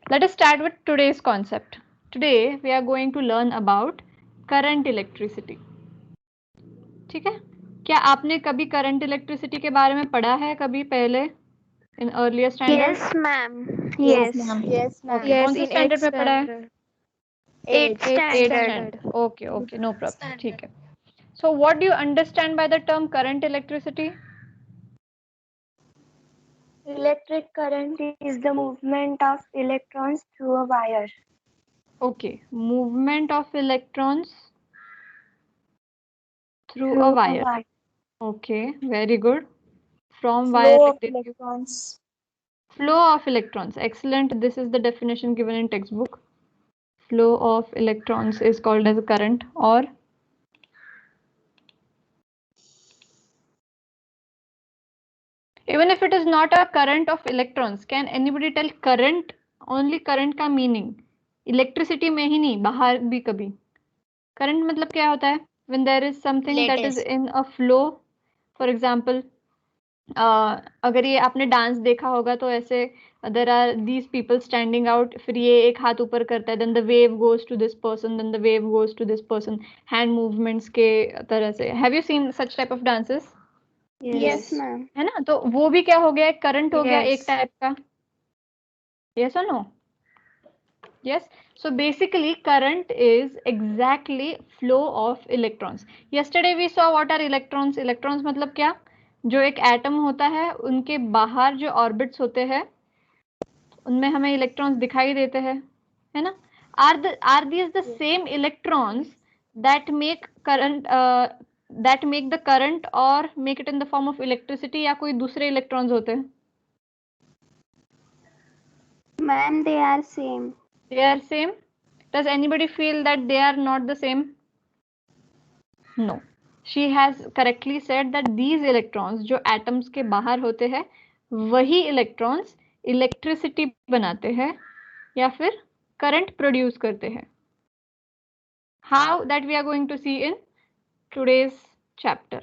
Let us start with today's concept. Today we are going to learn about current electricity. ठीक है? क्या आपने कभी करंट इलेक्ट्रिसिटी के बारे में पढ़ा है कभी पहले in earlier standard? Yes, ma'am. Yes, Yes. ma'am. Yes, ma'am. Okay. कौन से standard पे पढ़ा है? 8th Eighth standard. standard. Okay, okay, no problem. ठीक है. So what do you understand by the term current electricity? Electric current is the movement of electrons through a wire. Okay, movement of electrons through a wire. Okay, very good. From wire. Flow of electrons. Flow of electrons. Excellent. This is the definition given in textbook. Flow of electrons is called as a current, or even if it is not a current of electrons, can anybody tell current? Only current का meaning electricity में ही नहीं, बाहर भी कभी. Current मतलब क्या होता है? When there is something that is in a flow. For example, अगर ये आपने डांस देखा होगा तो ऐसे there are these people standing out, फिर ये एक हाथ ऊपर करता है, then the wave goes to this person, then the wave goes to this person, hand movements के तरह से. Have you seen such type of dances? Yes, ma'am. है ना? तो वो भी क्या हो गया? करंट हो गया Yes. एक टाइप का. Yes or no? Yes. So basically current is exactly flow of electrons. Yesterday we saw what are electrons. Electrons मतलब क्या? जो एक एटम होता है उनके बाहर जो ऑर्बिट्स होते हैं उनमें हमें इलेक्ट्रॉन्स दिखाई देते हैं, है ना? Are these the same electrons that make current that make the current or make it in the form of electricity, या कोई दूसरे इलेक्ट्रॉन्स होते हैं? Ma'am, they are same. They are same. Does anybody feel that they are not the same? No. She has correctly said that these electrons जो atoms के बाहर होते हैं वही electrons electricity बनाते हैं या फिर current produce करते हैं. How? That we are going to see in today's chapter.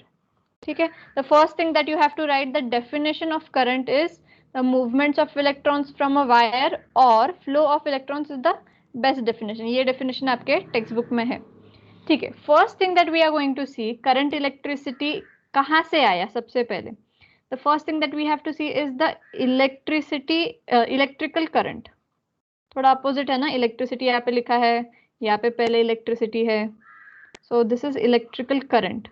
ठीक है? The first thing that you have to write, the definition of current is the movements of electrons from a wire, or flow of electrons is the best definition. ये definition आपके textbook में है. ठीक है. First thing that we are going to see, current electricity कहाँ से आया सबसे पहले? The first thing that we have to see is the electrical current. थोड़ा opposite है ना? Electricity यहाँ पे लिखा है, यहाँ पे पहले electricity है. So this is electrical current.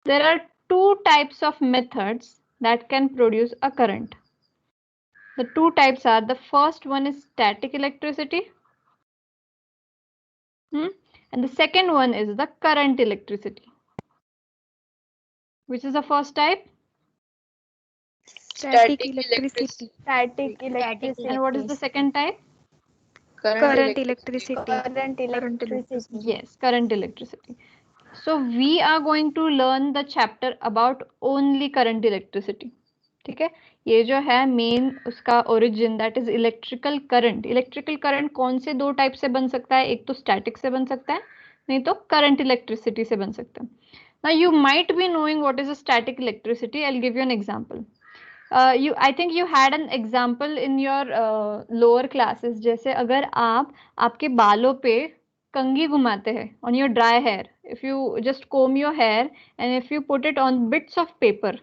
There are two types of methods that can produce a current. The two types are, the first one is static electricity, and the second one is the current electricity. Which is the first type? Static electricity. Static electricity. And what is the second type? Current electricity. Current electricity. Yes, current electricity. So we are going to learn the chapter about only current electricity. ठीक है? ये जो है main उसका origin, that is electrical current. Electrical current कौन से दो type से बन सकता है? एक तो स्टैटिक से बन सकता है, नहीं तो करंट इलेक्ट्रिसिटी से बन सकता है. Now you might be knowing what is a static electricity. I will give you an example. I think you had an example in your lower classes. जैसे अगर आप आपके बालों पे कंघी घुमाते हैं on your dry hair, if you just comb your hair and if you put it on bits of paper,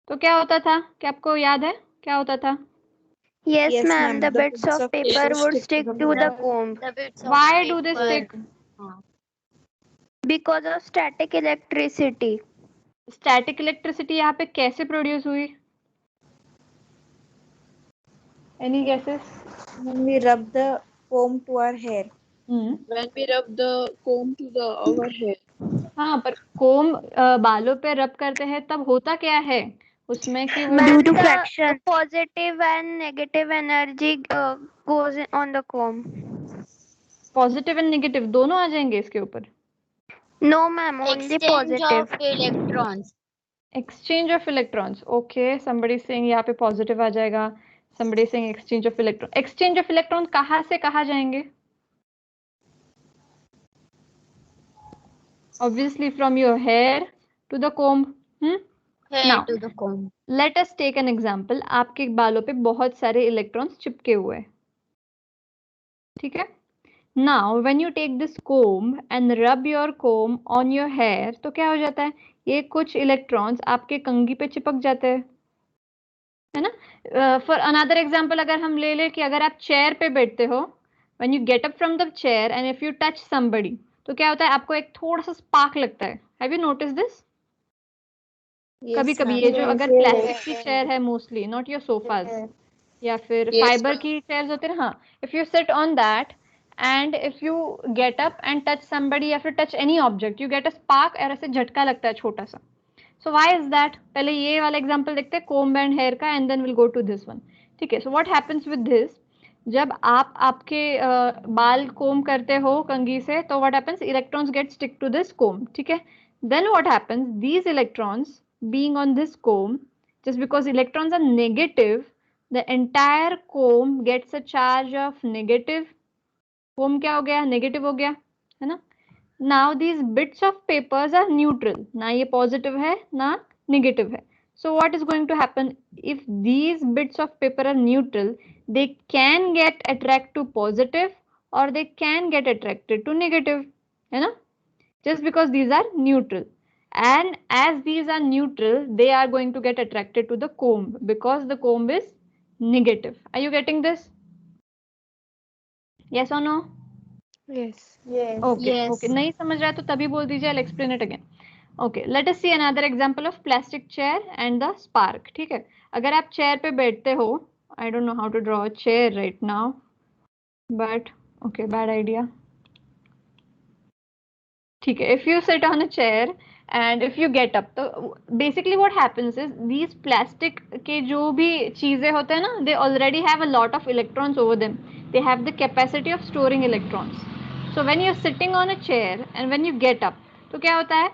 तो क्या होता था? क्या आपको याद है क्या होता था? Yes, Yes, ma'am. ma'am. The bits of paper would stick to the comb Why do they stick? because of static electricity. Static electricity यहाँ पे कैसे प्रोड्यूस हुई? Any guesses? When we rub the comb to our hair. When we rub the comb to our hair. हाँ, पर कोम बालों पे रब करते हैं तब होता क्या है उसमें कि वो Ma'am, to the fraction. positive and negative energy goes on the comb. Positive and negative दोनों आ जाएंगे इसके ऊपर. No, ma'am. Only positive. electrons. Exchange of electrons. Okay, somebody saying यहाँ पे पॉजिटिव आ जाएगा, somebody saying exchange of electron. Exchange of electron कहाँ से कहाँ जाएंगे? Obviously from your hair to the comb. Now, to the comb. let us take an example. आपके बालों पे बहुत सारे इलेक्ट्रॉन्स चिपके हुए हैं, ठीक है. Now when you take this comb and rub your comb on your hair, तो क्या हो जाता है, ये कुछ इलेक्ट्रॉन्स आपके कंघी पे चिपक जाते हैं, है ना. फॉर अनदर एग्जांपल अगर हम ले ले कि अगर आप चेयर पे बैठते हो, when you get up from the chair and if you touch somebody, तो क्या होता है, आपको एक थोड़ा सा स्पार्क लगता है. Have you notice this? कभी Yes, कभी ma'am. ये जो Yes. अगर प्लास्टिक की चेयर है, मोस्टली नॉट योर सोफाज या फिर Yes, फाइबर ma'am. की चेयर्स होते हैं ना, हाँ, if you sit on that and if you get up and touch somebody या फिर touch any object, you get a spark और ऐसे झटका लगता है छोटा सा. So why is that? पहले ये वाला एग्जांपल देखते हैं कोम्ब एंड हेयर का, and then will go to this one. ठीक है. So what happens with this, जब आप आपके बाल कोम करते हो कंघी से, तो what happens, electrons get stick to this comb. ठीक है. Then what happens, these electrons being on this comb, just because electrons are negative, the entire comb gets a charge of negative. comb क्या हो गया, negative हो गया, है ना. now these bits of papers are neutral, ना ये positive है ना नेगेटिव है. so what is going to happen, if these bits of paper are neutral, they can get attract to positive or they can get attracted to negative, है ना, just because these are neutral. And as these are neutral, they are going to get attracted to the comb because the comb is negative. Are you getting this? Yes or no? Yes. Yes. Okay. Yes. Okay. नहीं समझ रहा है तो तभी बोल दीजिए. I'll explain it again. Okay. Let us see another example of plastic chair and the spark. ठीक है. अगर आप chair पे बैठते हो, I don't know how to draw a chair right now, but okay, bad idea. ठीक है. If you sit on a chair and if you get up, तो basically what happens is these plastic के जो भी चीजें होते हैं ना, they already have a lot of electrons over them. They have the capacity of storing electrons. So when you're sitting on a chair and when you get up, तो क्या होता है,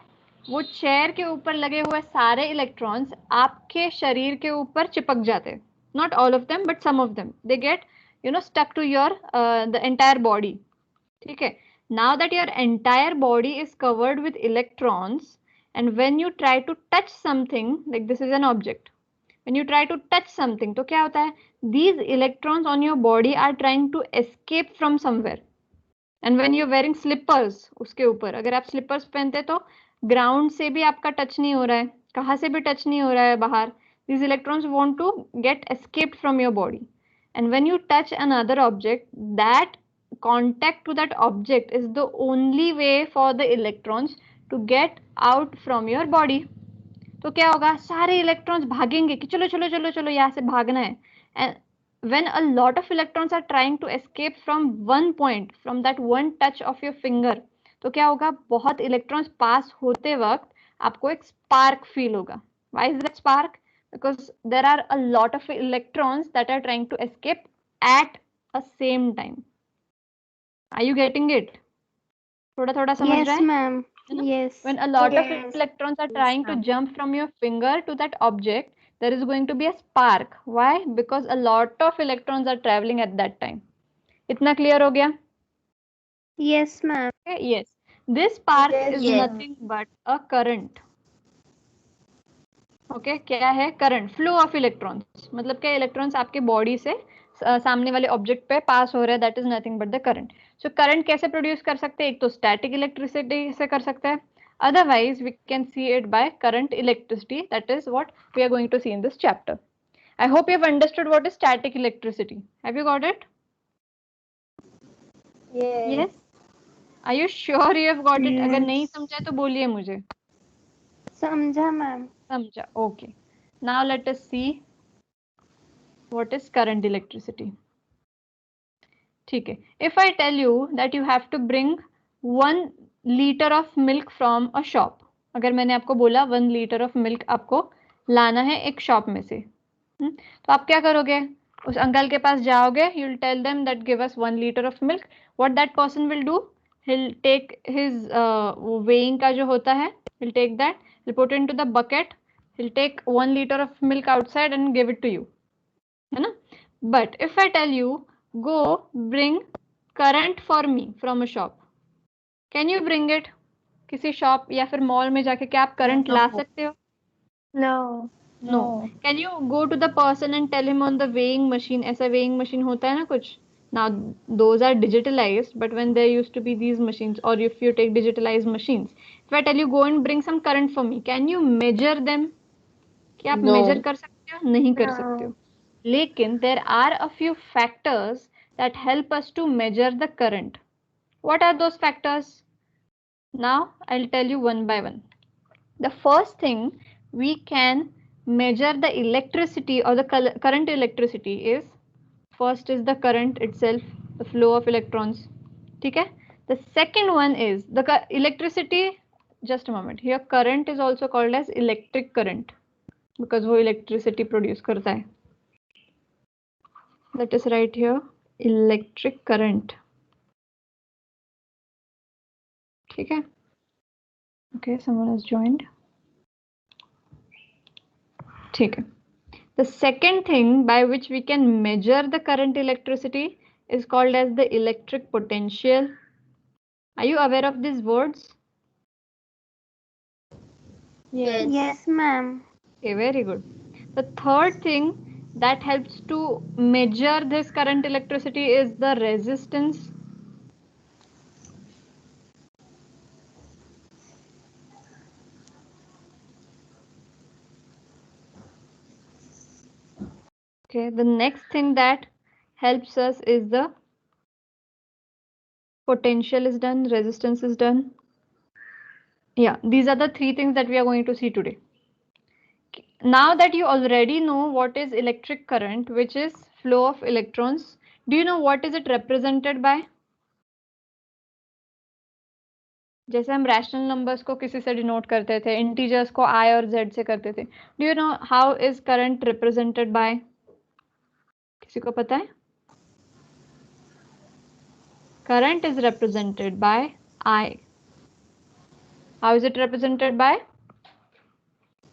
वो चेयर के ऊपर लगे हुए सारे इलेक्ट्रॉन्स आपके शरीर के ऊपर चिपक जाते हैं. Not all of them, but some of them. They get, stuck to your the entire body. ठीक है. Now that your entire body is covered with electrons, and when you try to touch something, like this is an object, when you try to touch something, तो क्या होता है, these electrons on your body are trying to escape from somewhere. And when you're wearing slippers, उसके ऊपर अगर आप slippers पहनते तो ground से भी आपका touch नहीं हो रहा है, कहाँ से भी touch नहीं हो रहा है बाहर. These electrons want to get escaped from your body. And when you touch another object, that contact to that object is the only way for the electrons to get out from your body. तो क्या होगा, सारे electrons भागेंगे कि चलो चलो चलो चलो यहाँ से भागना है. And when a lot of electrons are trying to escape from one point, from that one touch of your finger, तो क्या होगा, बहुत इलेक्ट्रॉन्स पास होते वक्त आपको एक स्पार्क फील होगा. Why is that spark? Because there are a lot of electrons that are trying to escape at a same time. Are you getting it? थोड़ा थोड़ा समझ रहा Yes, है? ma'am. Yes. When a lot of Yes. electrons are Yes, trying to ma'am. jump from your finger to that object, there is going to be a spark. Why? Because a lot of electrons are traveling at that time. इतना clear हो गया? Yes, ma'am. Okay, yes. This spark Yes, is yes. nothing but a current. Okay, क्या है? Current, flow of electrons. मतलब क्या, electrons आपके body से सामने वाले ऑब्जेक्ट पे पास हो रहे हैं, that is nothing but the current. So current कैसे प्रोड्यूस कर सकते हैं, एक तो स्टैटिक इलेक्ट्रिसिटी से कर सकते हैं, otherwise we can see it by current electricity. That is what we are going to see in this chapter. I hope you have understood what is static electricity. Have you got it? Yes. Are you sure you have got it? अगर Yes. नहीं समझा तो बोलिए मुझे. समझा ma'am. समझा. Okay. Now let us see what is current electricity. ठीक है. If I tell you that you have to bring 1 liter of milk from a shop, अगर मैंने आपको बोला 1 liter of milk आपको लाना है एक शॉप में से, तो आप क्या करोगे, उस अंकल के पास जाओगे, you will tell them that give us 1 liter of milk. What that person will do, he'll take his weighing का जो होता है, he'll take that, he'll put it into the bucket, he'll take 1 liter of milk outside and give it to you, है ना. But if I tell you go bring current for me from a shop, can you bring it? किसी shop या फिर mall में जाके क्या आप current ला सकते हो? No. No. Can you go to the person and tell him on the weighing machine, ऐसा weighing machine होता है ना कुछ, Now those are digitalized, but when there used to be these machines, or if you take digitalized machines, if I tell you go and bring some current for me, can you measure them? क्या आप No. measure कर सकते हो? नहीं कर सकते हो. लेकिन there are a few factors that help us to measure the current. What are those factors? Now I'll tell you one by one. The first thing we can measure the electricity or the current electricity is, first is the current itself, the flow of electrons. ठीक है? The second one is the electricity. Just a moment. Here current is also called as electric current because वो electricity produce करता है. Let us write here electric current. ठीक है? Okay, someone has joined. ठीक है. The second thing by which we can measure the current electricity is called as the electric potential. Are you aware of these words? Yes. Yes, ma'am. Okay, very good. The third thing that helps to measure this current electricity is the resistance. Okay, the next thing that helps us is the potential is done, resistance is done. Yeah, these are the three things that we are going to see today. Now that you already know what is electric current, which is flow of electrons, do you know what is it represented by? जैसे हम rational numbers को किसी से denote करते थे, integers को i और z से करते थे. Do you know how is current represented by? किसी को पता है? Current is represented by i. How is it represented by?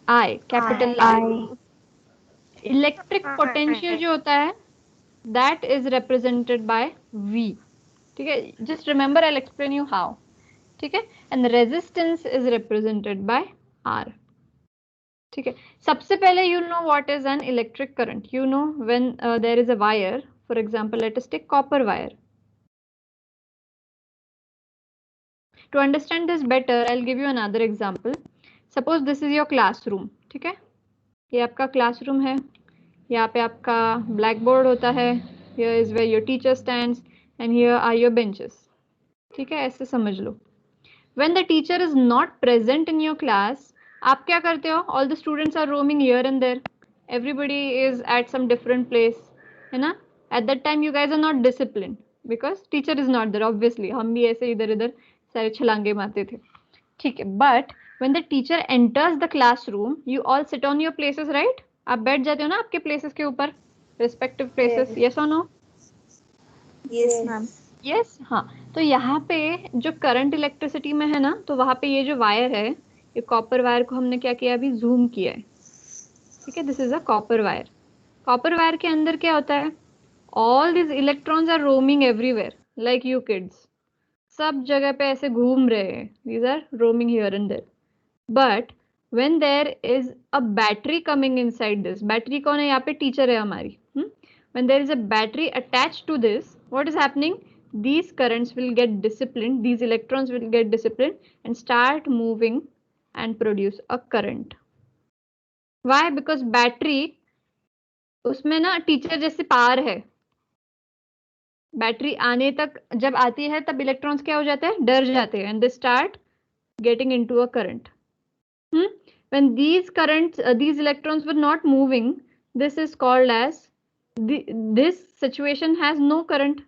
I, capital I. Electric potential जो होता है that is represented by V. ठीक है, just remember I will explain you how. ठीक है, and resistance is represented by R. ठीक है, सबसे पहले you know what is an electric current. You know when there is a wire, for example let us take copper wire. To understand this better I will give you another example. Suppose this is your classroom. ठीक है, ये आपका classroom है. यहाँ पे आपका black board होता है. Here is where your teacher stands and here are your benches. ठीक है, ऐसे समझ लो. When the teacher is not present in your class, आप क्या करते हो? All the students are roaming here and there. Everybody is at some different place, है ना? At that time you guys are not discipline because teacher is not there. Obviously हम भी ऐसे इधर इधर सारे छलांगे मारते थे. ठीक है, but when the teacher enters the classroom, you all sit on your places, right? आप बैठ जाते हो ना आपके प्लेसेस के ऊपर, रिस्पेक्टिव प्लेसेस. यस और नो? Yes, ma'am. यस. हाँ, तो यहाँ पे जो करंट इलेक्ट्रिसिटी में है ना, तो वहां पे ये जो वायर है, ये कॉपर वायर को हमने क्या किया? अभी जूम किया है. ठीक है, this is a copper wire. Copper wire के अंदर क्या होता है? All these electrons are roaming everywhere like you kids. सब जगह पे ऐसे घूम रहे हैं. These are roaming here and there. But when there is a battery coming inside this, battery कौन है? यहाँ पे टीचर है हमारी. When there is a battery attached to this, what is happening? These currents will get disciplined, these electrons will get disciplined and start moving and produce a current. Why? Because battery उसमें ना teacher जैसे power है. Battery आने तक जब आती है तब इलेक्ट्रॉन्स क्या हो जाते हैं? डर जाते हैं and they start getting into a current. When these currents, these electrons were not moving, this is called as this situation has no current.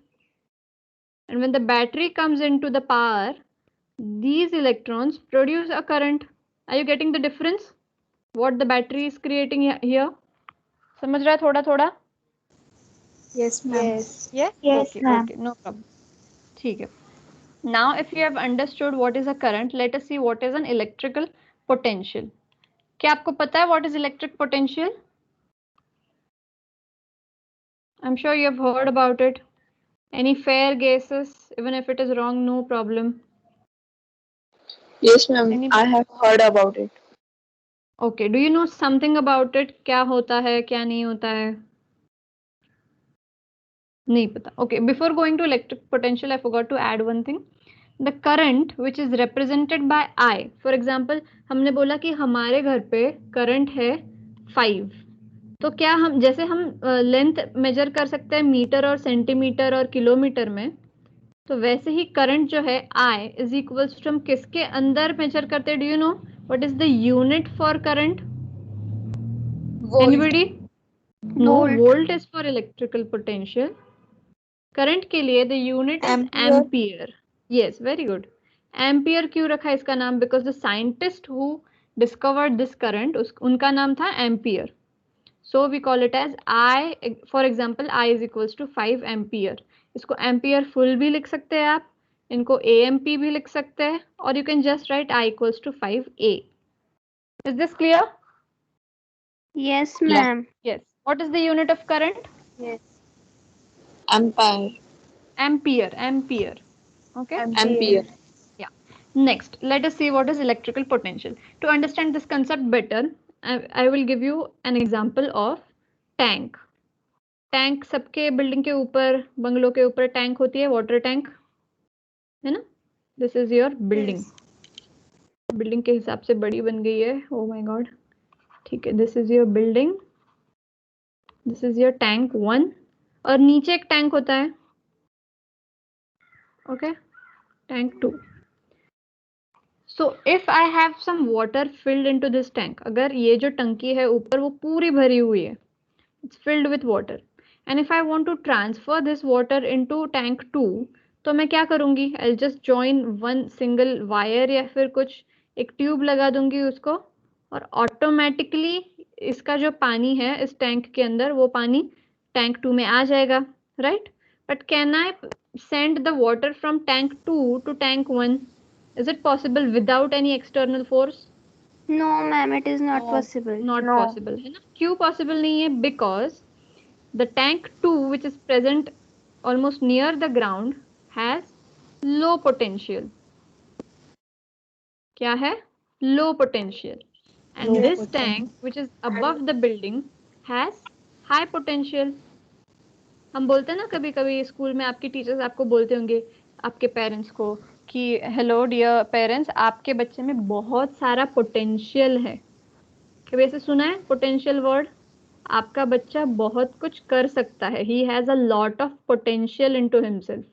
And when the battery comes into the power, these electrons produce a current. Are you getting the difference? What the battery is creating here? समझ रहा है थोड़ा थोड़ा? Yes, ma'am. Yes. Yes, Okay. ma'am. Okay. No problem. ठीक है. Now, if you have understood what is a current, let us see what is an electrical potential. क्या आपको पता है what is electric potential? I'm sure you have heard about it. Any fair guesses? Even if it is wrong, no problem. Yes, ma'am. Any- I have heard about it. Okay. Do you know something about it? क्या होता है, क्या नहीं होता है? नहीं पता. Okay, before going to electric potential, I forgot to add one thing. The current which is represented by I. For example, हमने बोला कि हमारे घर पे current है 5. तो क्या हम जैसे हम लेंथ मेजर कर सकते हैं मीटर और सेंटीमीटर और किलोमीटर में, तो वैसे ही करंट जो है I इज इक्वल्स टू हम किसके अंदर मेजर करते हैं? Do you know what is the unit for current? Anybody? No, volt is for electrical potential. Current के लिए the unit is ampere. Yes, very good. Ampere क्यों रखा है इसका नाम? Because the scientist who discovered this current, उनका नाम था ampere. So we call it as I. For example, I is equals to 5 ampere. इसको एम्पियर फुल भी लिख सकते हैं आप, इनको एएमपी भी लिख सकते हैं, और you can just write I equals to 5A. Is this clear? Yes, ma'am. Yes. What is the unit of current? Ampere. Ampere. Okay. Ampere. Next, let us see what is electrical potential. To understand this concept better, I will give you an example of tank. Tank सबके building के ऊपर, बंगलों के ऊपर tank होती है, water tank है ना. This is your building. Building के हिसाब से बड़ी बन गई है. Oh my god. ठीक है, this is your building, this is your tank 1, और नीचे एक टैंक होता है. Okay, tank 2. So if I have some water filled into this tank, अगर ये जो टंकी है ऊपर वो पूरी भरी हुई है, it's filled with water, and if I want to transfer this water into tank 2, तो मैं क्या करूंगी? I'll just join one single wire या फिर कुछ एक ट्यूब लगा दूंगी उसको, और ऑटोमेटिकली इसका जो पानी है इस टैंक के अंदर, वो पानी टैंक 2 में आ जाएगा, right? But can I send the water from tank 2 to tank 1? Is it possible without any external force? No, ma'am, it is not possible. Not possible है ना. क्यों पॉसिबल नहीं है? Because the tank 2 which is present almost near the ground has low potential. क्या है? Low potential. And this tank which is above the building has high potential. हम बोलते हैं ना कभी कभी स्कूल में, आपके टीचर्स आपको बोलते होंगे आपके पेरेंट्स को कि हेलो डियर पेरेंट्स, आपके बच्चे में बहुत सारा पोटेंशियल है. कभी ऐसे सुना है पोटेंशियल वर्ड? आपका बच्चा बहुत कुछ कर सकता है. He has a lot of potential into himself,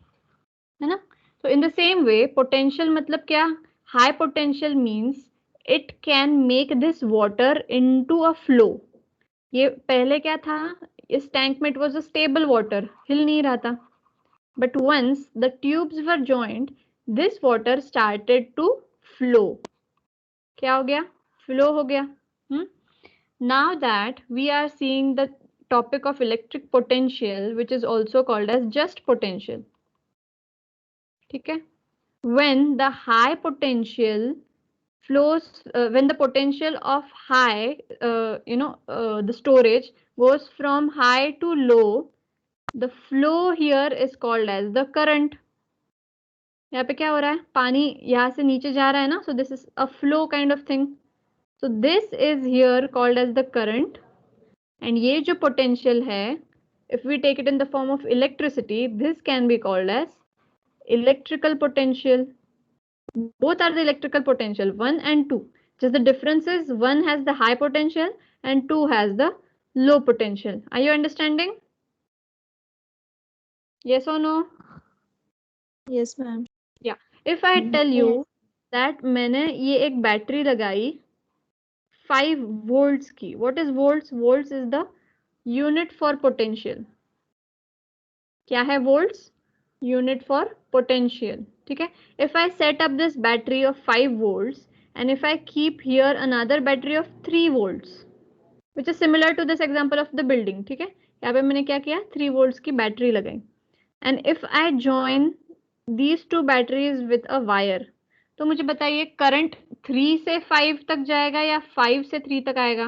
है ना. तो in the same way potential मतलब क्या? High potential means it can make this water into a flow. ये पहले क्या था? इस टैंक में it was a stable water, हिल नहीं रहा था. But once the tubes were joined, this water started to flow. क्या हो गया? फ्लो हो गया. Now that we are seeing the topic of electric potential, which is also called as just potential. ठीक है? When the high potential flows, when the potential of high, the storage goes from high to low, the flow here is called as the current. यहाँ पे क्या हो रहा है? पानी यहाँ से नीचे जा रहा है ना, so this is a flow kind of thing. So this is here called as the current. And ये जो potential है, if we take it in the form of electricity, this can be called as electrical potential. Both are the electrical potential, 1 and 2. Just the difference is 1 has the high potential and 2 has the low potential. Are you understanding? Yes or no? Yes, ma'am. If I tell you that मैंने ये एक battery लगाई 5 volts की. What is volts? Volts is the unit for potential. क्या है volts? Unit for potential. ठीक है? If I set up this battery of 5 volts and if I keep here another battery of 3 volts, which is similar to this example of the building. ठीक है? यहाँ पे मैंने क्या किया? 3 volts की बैटरी लगाई. And if I join these two batteries with a wire, तो मुझे बताइए करंट 3 से 5 तक जाएगा या 5 से 3 तक आएगा?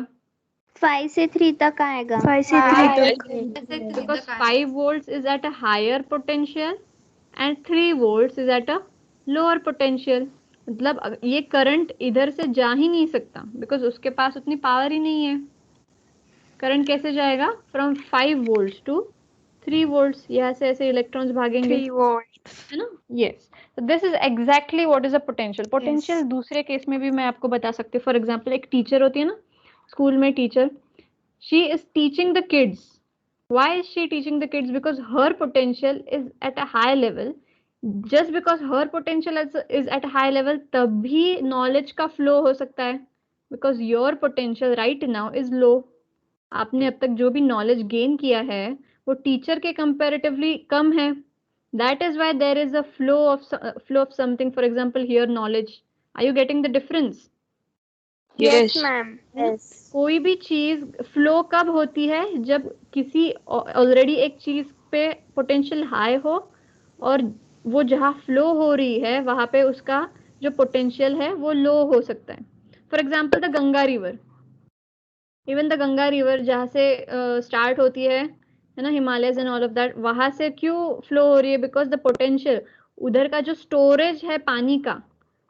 5 से 3 तक आएगा. 5 से 3 तक. Because 5 volts is at a higher potential and 3 volts is at a lower potential. मतलब ये करंट इधर से जा ही नहीं सकता बिकॉज उसके पास उतनी पावर ही नहीं है. करंट कैसे जाएगा? फ्रॉम 5 volts to 3 volts, यहाँ से ऐसे इलेक्ट्रॉन्स भागेंगे, 3 volts. है ना? Yes, this is exactly what is a potential. Potential Yes. दूसरे केस में भी मैं आपको बता सकती हूँ. फॉर एग्जांपल एक टीचर होती है ना, स्कूल में teacher, she is teaching the kids. Why is she teaching the kids? Because her potential is at a high level. Just because her potential is at a high level, तभी knowledge का flow हो सकता है. Because your potential right now is low. आपने अब तक जो भी knowledge gain किया है वो टीचर के comparatively कम है. That is why there is a flow of something. For example, here knowledge. Are you getting the difference? Yes, ma'am. Yes. कोई भी चीज फ्लो कब होती है? जब किसी ऑलरेडी एक चीज पे पोटेंशियल हाई हो और वो जहाँ फ्लो हो रही है वहां पे उसका जो पोटेंशियल है वो लो हो सकता है. For example the Ganga river. Even the Ganga river जहाँ से स्टार्ट होती है ना, Himalayas and all of that, वहां से क्यों फ्लो हो रही है? बिकॉज द पोटेंशियल, उधर का जो स्टोरेज है पानी का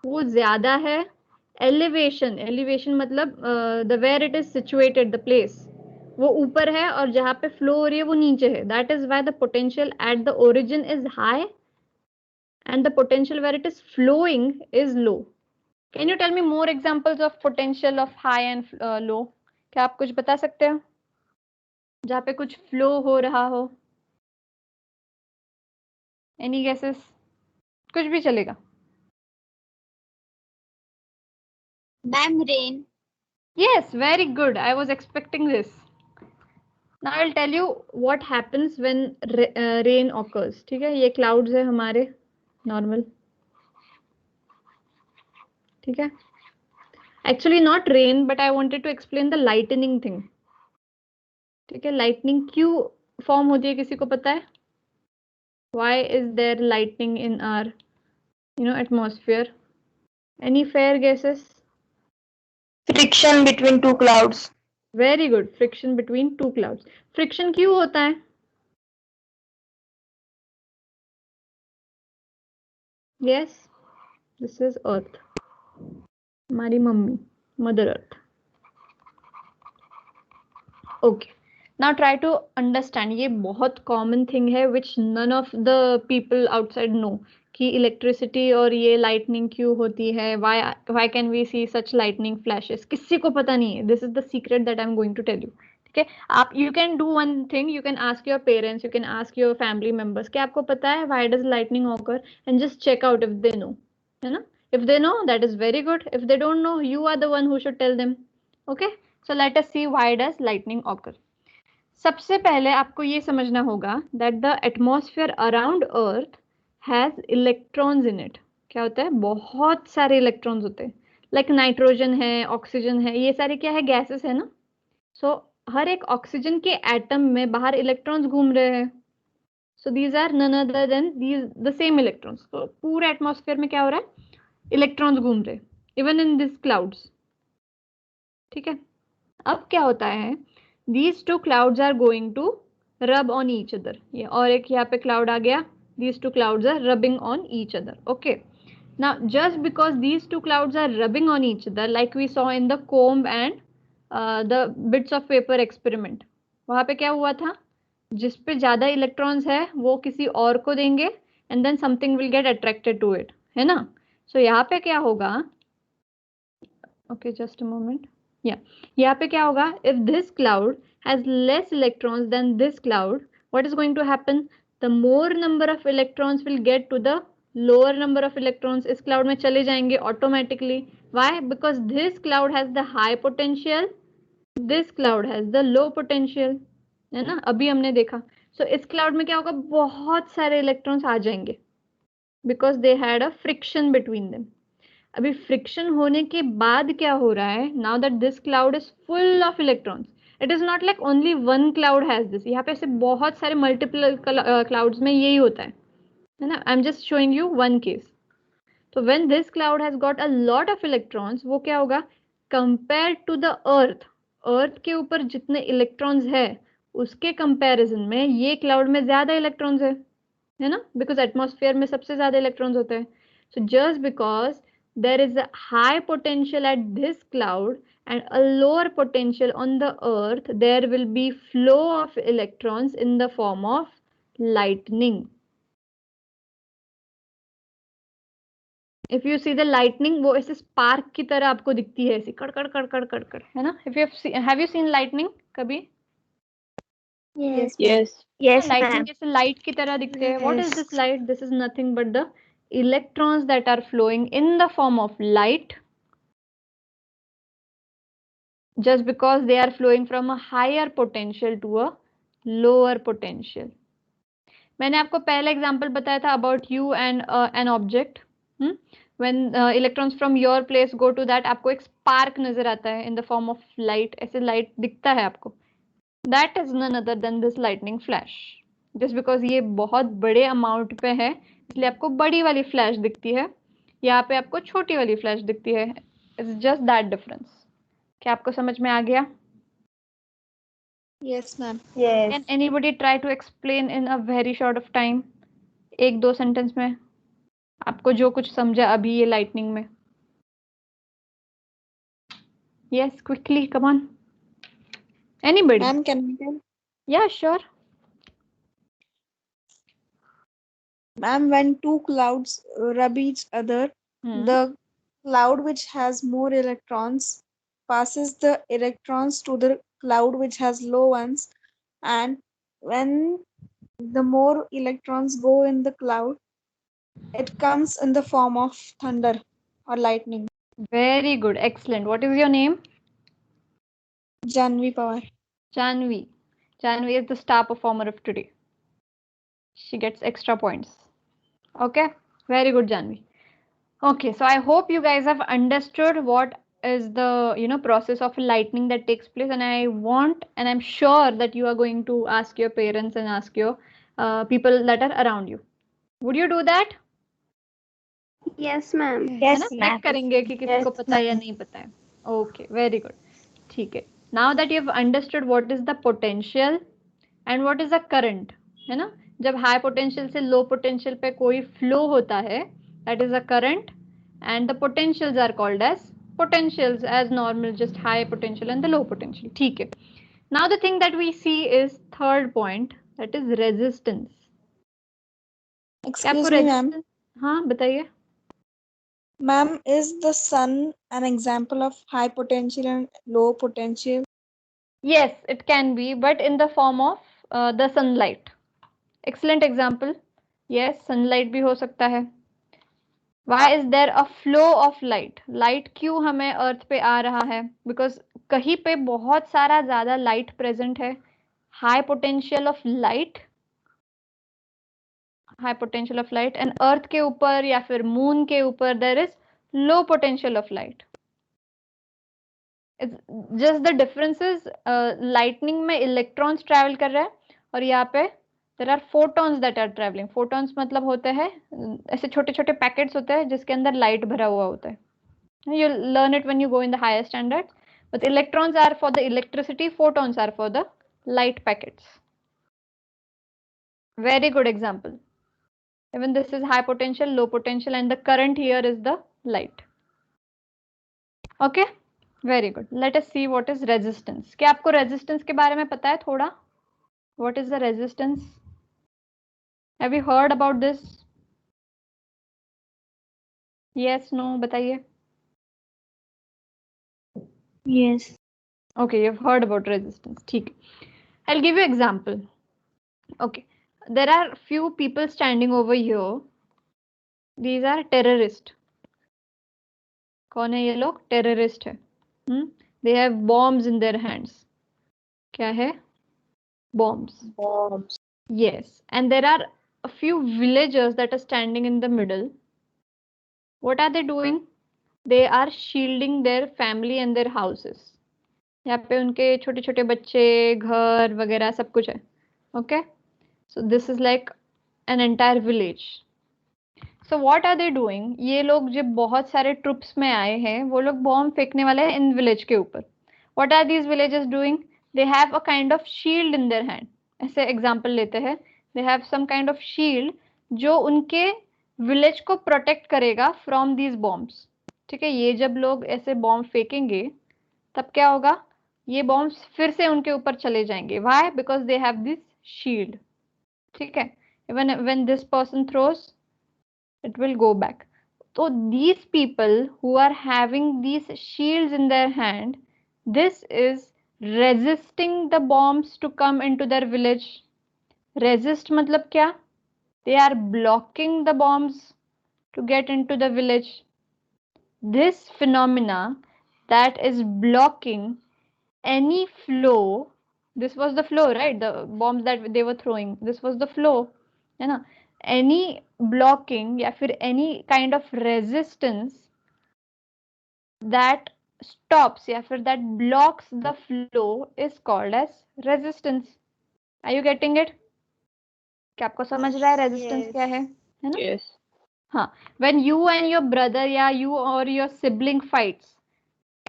वो ज्यादा है. एलिवेशन मतलब the where it is situated, the place, वो ऊपर है और जहाँ पे फ्लो हो रही है वो नीचे है. That is why the potential at the origin is high and the potential where it is flowing is low. Can you tell me more examples of potential of high and low? क्या आप कुछ बता सकते हो जहाँ पे कुछ flow हो रहा हो? Any guesses? कुछ भी चलेगा. Ma'am, rain. Yes, very good. I was expecting this. Now I'll tell you what happens when rain occurs. ठीक है, ये clouds है हमारे normal. ठीक है. Actually not rain, but I wanted to explain the lightning thing. ठीक है, lightning क्यों form होती है किसी को पता है? Why is there lightning in our, atmosphere? Any fair guesses? Friction between two clouds. Very good. Friction between two clouds. Friction क्यों होता है? Yes, this is Earth. हमारी mummy, Mother Earth. Okay. Now try to understand. ये बहुत common thing है which none of the people outside know कि electricity और ये lightning क्यों होती है. Why can we see such lightning flashes? किसी को पता नहीं है. This is the secret that I'm going to tell you. ठीक है, आप you can do one thing. You can ask your parents, you can ask your family members कि आपको पता है why does lightning occur, and just check out if they know. है ना? If they know, that is very good. If they don't know, you are the one who should tell them. Okay, so let us see why does lightning occur. सबसे पहले आपको ये समझना होगा that the atmosphere around earth has electrons in it. क्या होता है? बहुत सारे इलेक्ट्रॉन्स होते हैं. लाइक नाइट्रोजन है, ऑक्सीजन है, ये सारे क्या है? गैसेस है ना. सो हर एक ऑक्सीजन के एटम में बाहर इलेक्ट्रॉन्स घूम रहे हैं. So these are none other than these the same electrons. तो पूरे एटमॉस्फेयर में क्या हो रहा है? इलेक्ट्रॉन्स घूम रहे हैं, इवन इन दिस क्लाउड्स. ठीक है, अब क्या होता है? These two clouds are going to rub on each other. ये और एक यहाँ पे cloud आ गया. These two clouds are rubbing on each other. Okay. Now, just because these two clouds are rubbing on each other, like we saw in the comb and the bits of paper experiment, वहाँ पे क्या हुआ था? जिस पे ज़्यादा electrons है वो किसी और को देंगे and then something will get attracted to it. है ना? So यहाँ पे क्या होगा? Okay, just a moment. Yeah, यहाँ पे क्या होगा? If this cloud has less electrons than this cloud, what is going to happen? The more number of electrons will get to the lower number of electrons. इस cloud में चले जाएंगे automatically. Why? Because this cloud has the high potential, this cloud has the low potential. है ना? अभी हमने देखा. So इस cloud में क्या होगा? बहुत सारे electrons आ जाएंगे because they had a friction between them. अभी फ्रिक्शन होने के बाद क्या हो रहा है? Now that this cloud is full of electrons, it is not like only one cloud has this. यहाँ पे ऐसे बहुत सारे मल्टीपल क्लाउड्स में यही होता है ना. I am just showing you one case. तो when this cloud has got a lot of electrons, वो क्या होगा? Compare to the earth, earth के ऊपर जितने इलेक्ट्रॉन्स है उसके कंपैरिजन में ये क्लाउड में ज्यादा इलेक्ट्रॉन्स है ना, बिकॉज एटमॉस्फेयर में सबसे ज्यादा इलेक्ट्रॉन्स होते हैं. So just because there is a high potential at this cloud and a lower potential on the earth, there will be flow of electrons in the form of lightning. If you see the lightning, वो ऐसे spark की तरह आपको दिखती है, ऐसी कड़कड़ कड़कड़ कड़कड़, है ना? If you have you seen lightning कभी? Yes. Yes. Yes, lightning ma'am. जैसे light की तरह दिखते हैं. What is Yes. this light? This is nothing but the electrons that are flowing in the form of light, just because they are flowing from a higher potential to a lower potential. मैंने आपको पहला example बताया था about you and an object. When electrons from your place go to that, आपको एक spark नजर आता है in the form of light. ऐसे light दिखता है आपको. That is none other than this lightning flash. Just because ये बहुत बड़े amount पे है, इसलिए आपको बड़ी वाली flash दिखती है. यहाँ पे आपको छोटी वाली flash दिखती है. It's just that difference. क्या आपको समझ में आ गया? Yes, ma'am. Yes. Can anybody try to explain in a very short of time? एक दो सेंटेंस में आपको जो कुछ समझा अभी ये लाइटनिंग में. Yes, quickly, come on. Anybody? Ma'am, can I tell? Yeah, sure. Ma'am, when two clouds rub each other, the cloud which has more electrons passes the electrons to the cloud which has low ones, and when the more electrons go in the cloud, it comes in the form of thunder or lightning. Very good, excellent. What is your name? Janvi Pawar. Janvi. Janvi is the star performer of today. She gets extra points. Okay, very good, Janvi. Okay, so I hope you guys have understood what is the process of lightning that takes place, and I want and I'm sure that you are going to ask your parents and ask your people that are around you. Would you do that? Yes, ma'am. है Yes, ना? ma'am. Check करेंगे कि किसी Yes, को पता है या नहीं पता है. Okay, very good. ठीक है. Now that you've understood what is the potential and what is the current, है ना? जब high potential से low potential पे कोई flow होता है, that is a current, and the potentials are called as potentials as normal, just high potential and the low potential. ठीक है. Now the thing that we see is third point, that is resistance. क्या आपको Excuse me, ma'am. resistance? हाँ बताइए. Ma'am, is the sun an example of high potential and low potential? Yes, it can be, but in the form of the sunlight. Excellent example. Yes, sunlight भी हो सकता है. Why is there a flow of light? Light क्यों हमें अर्थ पे आ रहा है? Because कहीं पे बहुत सारा ज़्यादा light present है. High potential of light, and अर्थ के ऊपर या फिर मून के ऊपर there is low potential of light. It's just the difference is lightning में electrons travel कर रहा है और यहाँ पे there are photons that are traveling. Photons मतलब होते हैं ऐसे छोटे छोटे पैकेट्स होते हैं जिसके अंदर लाइट भरा हुआ होता है. You learn it when you go in the higher standard. But electrons are for the electricity, photons are for the light packets. Very good example. Even this is high potential, low potential, and the current here is the light. Okay. Very good. Let us see what is resistance. क्या आपको resistance के बारे में पता है थोड़ा? What is the resistance? Have you heard about this? Yes, no, बताइए. yes. Okay, you've heard about resistance. ठीक. I'll give you example. Okay, there are few people standing over here. These are terrorists. कौन है ये लोग? Terrorist है. They have bombs in their hands. क्या है? Bombs. Bombs. Yes, and there are a few villagers that are standing in the middle. What are they doing? They are shielding their family and their houses. यहाँ पे उनके छोटे छोटे बच्चे, घर वगैरह सब कुछ है. Okay, so this is like an entire village. So what are they doing? ये लोग जब बहुत सारे ट्रुप्स में आए हैं, वो लोग बॉम्ब फेंकने वाले हैं इन विलेज के ऊपर. What are these villagers doing? They have a kind of shield in their hand. ऐसे एग्जाम्पल लेते हैं. They have some kind of shield जो उनके विलेज को प्रोटेक्ट करेगा फ्रॉम दीज बॉम्ब्स. ठीक है, ये जब लोग ऐसे बॉम्ब फेंकेंगे तब क्या होगा? ये बॉम्ब्स फिर से उनके ऊपर चले जाएंगे. Why? Because they have this shield. ठीक है, even when this person throws, it will go back. So these people who are having these shields in their hand, this is resisting the bombs to come into their village. Resist मतलब क्या? They are blocking the bombs to get into the village. This phenomena that is blocking any flow, this was the flow, right? The bombs that they were throwing, this was the flow, है ना? Any blocking या फिर any kind of resistance that stops या फिर that blocks the flow is called as resistance. Are you getting it? क्या आपको समझ रहा है रेजिस्टेंस क्या है ना? Yes. हाँ, when you and your brother या you or your sibling fights,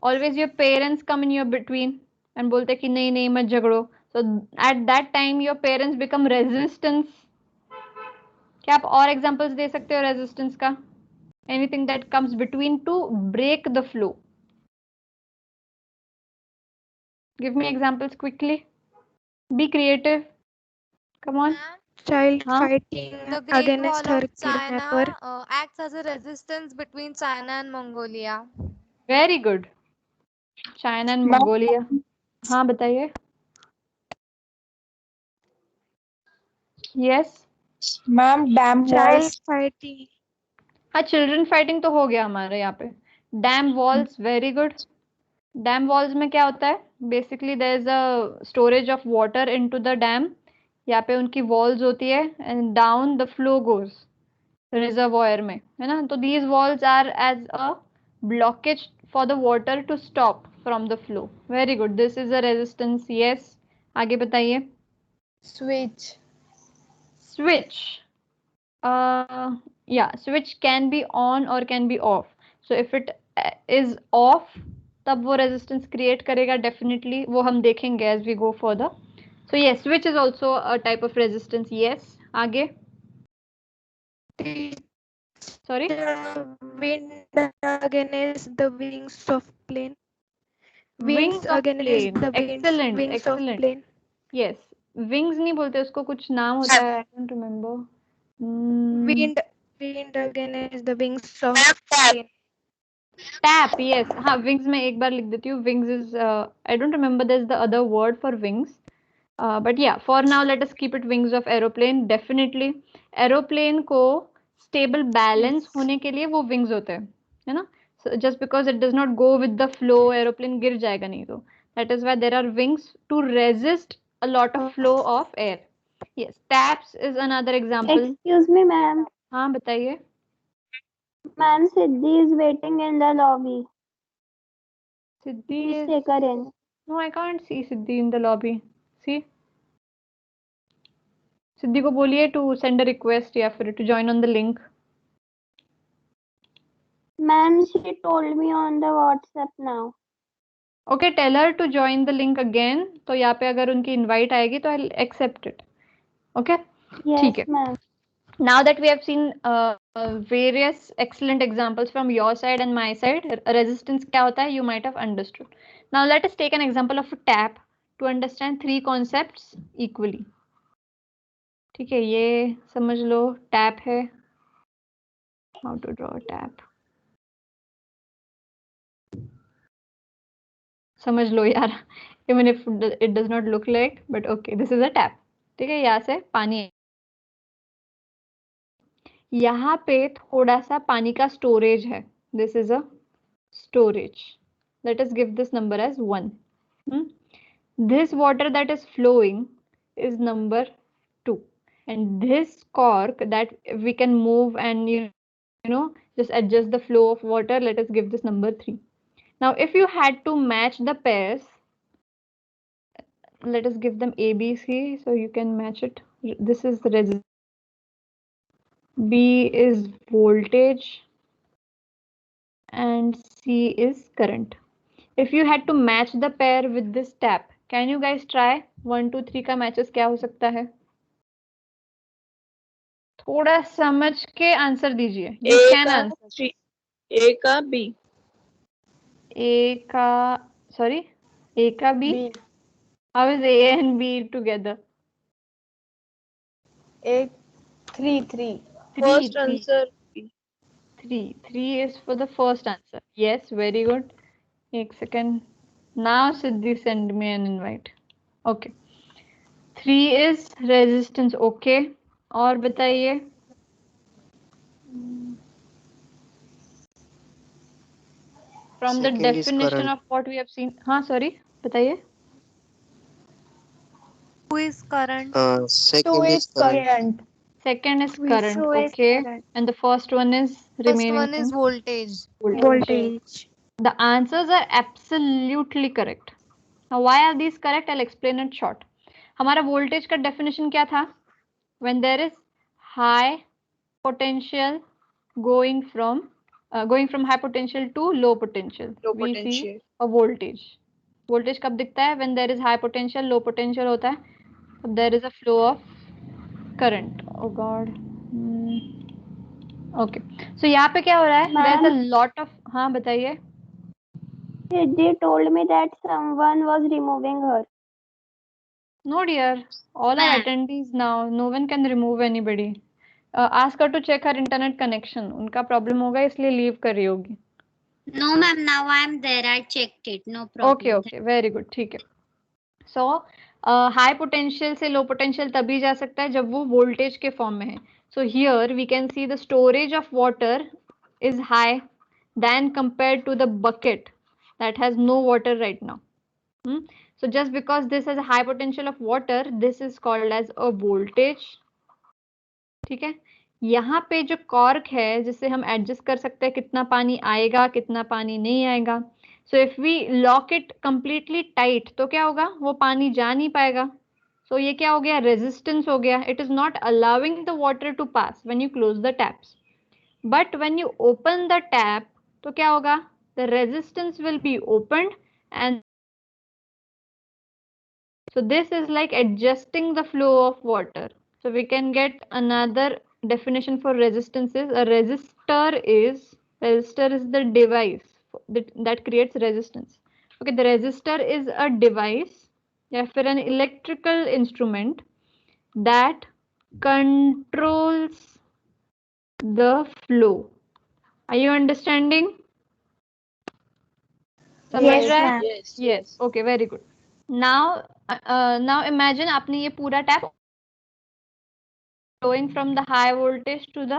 always your parents come in your between and बोलते कि नहीं नहीं मत झगड़ो. So at that time your parents become resistance. क्या आप और examples दे सकते हो resistance का? Anything that comes between to break the flow. Give me examples quickly. Be creative. Come on. Child Huh? fighting The Great against Wall her of China kidnapper. acts as a resistance between China and Mongolia. Very good. China and Mongolia. हाँ बताइए. Yes. Ma'am, dam Child walls. fighting. हाँ, children fighting तो हो गया हमारे यहाँ पे. Dam walls, very good. Dam walls में क्या होता है? Basically there is a storage of water into the dam. यहाँ पे उनकी वॉल्स होती है and down the flow goes reservoir में, है ना? तो these walls are as a blockage for the water to stop from the flow. Very good, this is a resistance. Yes, आगे बताइए. Switch. Switch. Yeah, switch can be on or can be off. So if it is off, तब वो resistance create करेगा definitely. वो हम देखेंगे as we go further. So yes, switch is also a type of resistance. Yes, आगे. Sorry. Wind against the wings of plane. Wings of against plane. the Excellent, wings of excellent. plane. Yes, wings नहीं बोलते उसको, कुछ नाम होता है. I don't remember. Wind against the wings of plane. Tap, yes. हाँ, wings में एक बार लिख देती हूँ. Wings is I don't remember there's the other word for wings. But yeah, for now let us keep it wings of aeroplane. Definitely aeroplane को stable balance होने के लिए वो wings होते हैं, है ना? So just because it does not go with the flow, aeroplane गिर जाएगा नहीं तो. That is why there are wings to resist a lot of flow of air. Yes, taps is another example. Excuse me, ma'am. हाँ बताइए. Ma'am, Siddhi is waiting in the lobby. Siddhi Please is... take her in. No, I can't see Siddhi in the lobby. See? सिद्धि को बोलिए to send a request या फिर to join on the link. Ma'am, she told me on the WhatsApp now. Okay, tell her to join the link again. तो यहाँ पे अगर उनकी invite आएगी तो I'll accept it. Okay? Yes, ठीक है. ma'am. Now that we have seen various excellent examples from your side and my side, resistance क्या होता है, you might have understood. Now let us take an example of a tap to understand three concepts equally. ठीक है, ये समझ लो tap है. How to draw a tap? समझ लो यार, even if it does not look like, but okay, this is a tap. ठीक है, यहाँ से पानी, यहाँ पे थोड़ा सा पानी का स्टोरेज है. This is a storage. Let us give this number as 1. This water that is flowing is number 2, and this cork that we can move and you know just adjust the flow of water, let us give this number 3. Now if you had to match the pairs, let us give them A, B, C so you can match it. This is the resistance, B is voltage, and C is current. If you had to match the pair with this tap, can you guys try? 1, 2, 3 का matches क्या हो सकता है? थोड़ा समझ के answer दीजिए. You can answer. A का B. A का, sorry, A का B. B. How is A and B together? एक 3 3 First answer. Three is for the first answer. Yes, very good. एक second. Now Siddhi send me an invite. Okay. 3 is resistance. Okay. और बताइए. From the Second is definition current. of what we have seen. हाँ, sorry. बताइए. Who is current? Second 2 is is current. current. Second is Which current. two is Okay. current? And the first one is First remaining one is thing. voltage. Voltage. The answers are absolutely correct. Now, why are these correct? I'll explain it short. हमारा voltage का definition क्या था? When there is high potential going from high potential to low potential, Low we see potential. a voltage. Voltage कब दिखता है? When there is high potential, low potential होता है. There is a flow of current. Oh God. Okay. So यहाँ पे क्या हो रहा है? There's a lot of. हाँ बताइए. Siddhi told me that someone was removing her. No, dear. All are Ma'am. attendees now. No one can remove anybody. Ask her to check her internet connection. उनका problem होगा इसलिए leave कर रही होगी. No, ma'am. Now I'm there. I checked it. No problem. Okay, okay. Very good. ठीक है. So, high potential से low potential तभी जा सकता है जब वो voltage के form में है. So here we can see the storage of water is high than compared to the bucket that has no water right now. So just because this has a high potential of water, this is called as a voltage. ठीक है. यहाँ पे जो cork है जिससे हम adjust कर सकते हैं कितना पानी आएगा कितना पानी नहीं आएगा. So if we lock it completely tight तो क्या होगा? वो पानी जा नहीं पाएगा. सो ये क्या हो गया? रेजिस्टेंस हो गया. It is not allowing the water to pass when you close the taps. But when you open the tap तो क्या होगा? The resistance will be opened and so this is like adjusting the flow of water. So we can get another definition for resistance is a resistor is the device that creates resistance. Okay, the resistor is a device या फिर an electrical instrument that controls the flow. Are you understanding? समझ रहा है? Yes. Yes. Okay, very good. Now imagine आपने ये पूरा tap flowing from the high voltage to the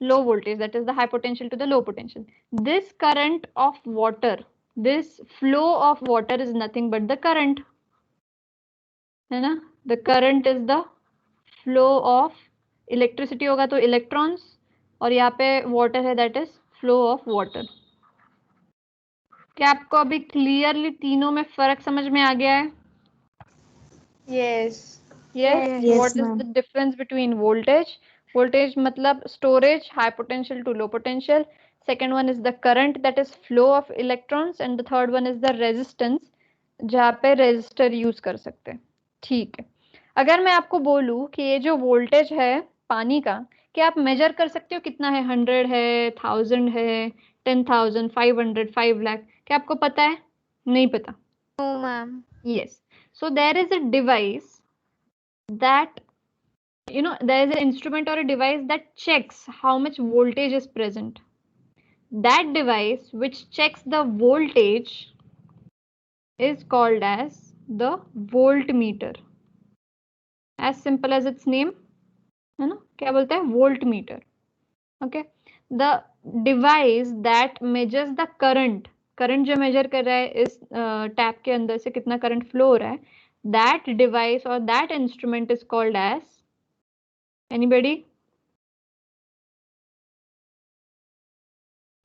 low voltage, that is the high potential to the low potential. This current of water, this flow of water is nothing but the current. है ना? The current is the flow of electricity होगा तो electrons और यहाँ पे water है that is flow of water. क्या आपको अभी क्लियरली तीनों में फर्क समझ में आ गया है? Yes. Yes. Yes, What is ma'am. the difference between voltage? Voltage मतलब storage, high potential to low potential. Second one is the current, that is flow of electrons, and the third one is the resistance, जहाँ पे resistor use कर सकते हैं. ठीक है. अगर मैं आपको बोलूँ कि ये जो voltage है पानी का, क्या आप measure कर सकते हो कितना है? 100 है, 1000 है, 10,000, 500, 5 lakh. क्या आपको पता है? नहीं पता. No, ma'am. Yes. So there is a device that there is an instrument or a device that checks how much voltage is present. That device which checks the voltage is called as the voltmeter. As simple as its name, है ना? क्या बोलते हैं? Voltmeter. Okay. The device that measures the current जो measure कर रहा है इस टैप के अंदर से कितना current flow हो रहा है, that device or that instrument is called as, anybody?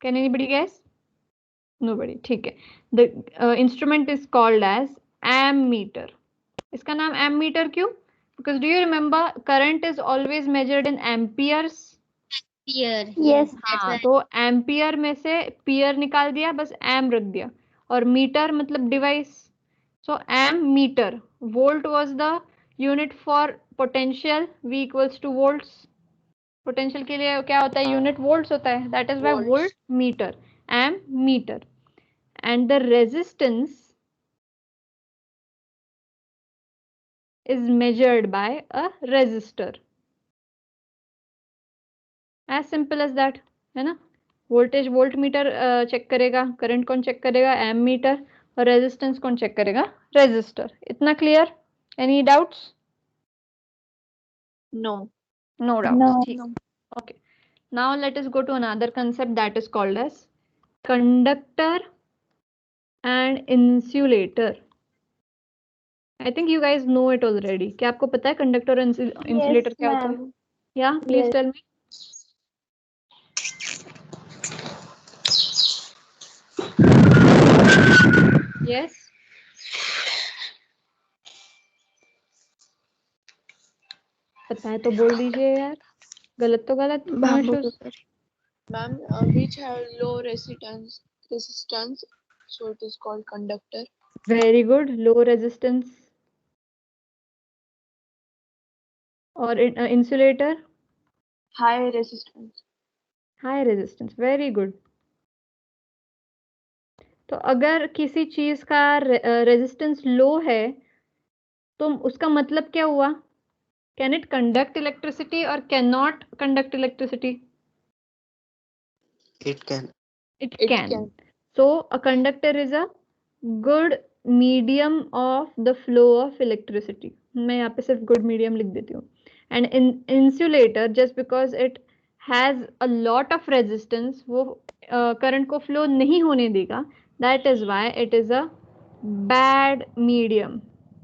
Can anybody guess? Nobody. ठीक है. The instrument is called as ammeter. इसका नाम ammeter क्यों? Because do you remember current is always measured in amperes? Here. Yes. हाँ, तो ampere में से पियर निकाल दिया, बस एम रख दिया, और मीटर मतलब device. So ammeter. Volt was the unit for potential. V equals to volts. पोटेंशियल के लिए क्या होता है? यूनिट वोल्ट्स होता है. That is why voltmeter, ammeter. And the resistance is measured by a resistor. As simple as that, है ना. वोल्टेज वोल्ट मीटर चेक करेगा, करंट कौन चेक करेगा, एम मीटर, और रेजिस्टेंस कौन चेक करेगा, रेजिस्टर. इतना clear? Any doubts? No. No doubts. No. ठीक. Okay, now let us go to another concept that is called as conductor and insulator. I think you guys know it already. क्या आपको पता है conductor और insulator Yes, क्या होता है? ma'am. या please Yes. Tell me. Yes, पता है तो बोल दीजिए यार. गलत तो गलत. नो बाबू issues. Ma'am, which have low resistance, so it is called conductor. Very good. Low resistance. और insulator? High resistance. High resistance. Very good. तो अगर किसी चीज का रेजिस्टेंस लो है तो उसका मतलब क्या हुआ? कैन इट कंडक्ट इलेक्ट्रिसिटी और can not conduct electricity? It can. It It can. can. So a conductor is a good medium of the flow of electricity. मैं यहाँ पे सिर्फ good medium लिख देती हूँ. And in insulator, just because it has a lot of resistance, वो current को flow नहीं होने देगा. That is why it is a bad medium.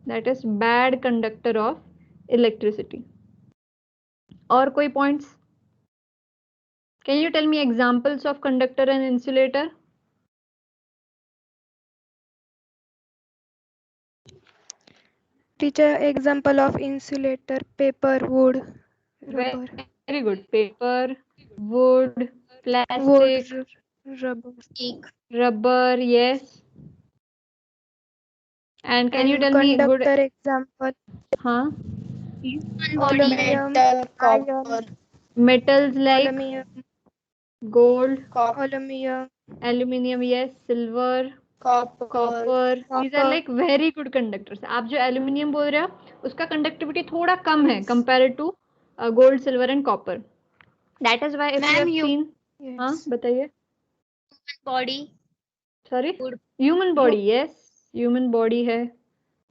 That is bad conductor of electricity. और कोई points? Can you tell me examples of conductor and insulator? Teacher, example of insulator, paper, wood, rubber. Very good. Paper, wood, plastic, Wood, rubber. rubber, yes. And can you And tell me good? conductor example, Huh? aluminum, Metal, iron, copper, Metals like aluminum, gold, aluminum, aluminium, yes, silver, copper, copper. These are like very good conductors. आप जो aluminium बोल रहे हो उसका conductivity थोड़ा कम है compared to gold, silver and copper. That is why if you have Ma'am, seen, हाँ yes. बताइए. body. Sorry, human body, yes, human body है.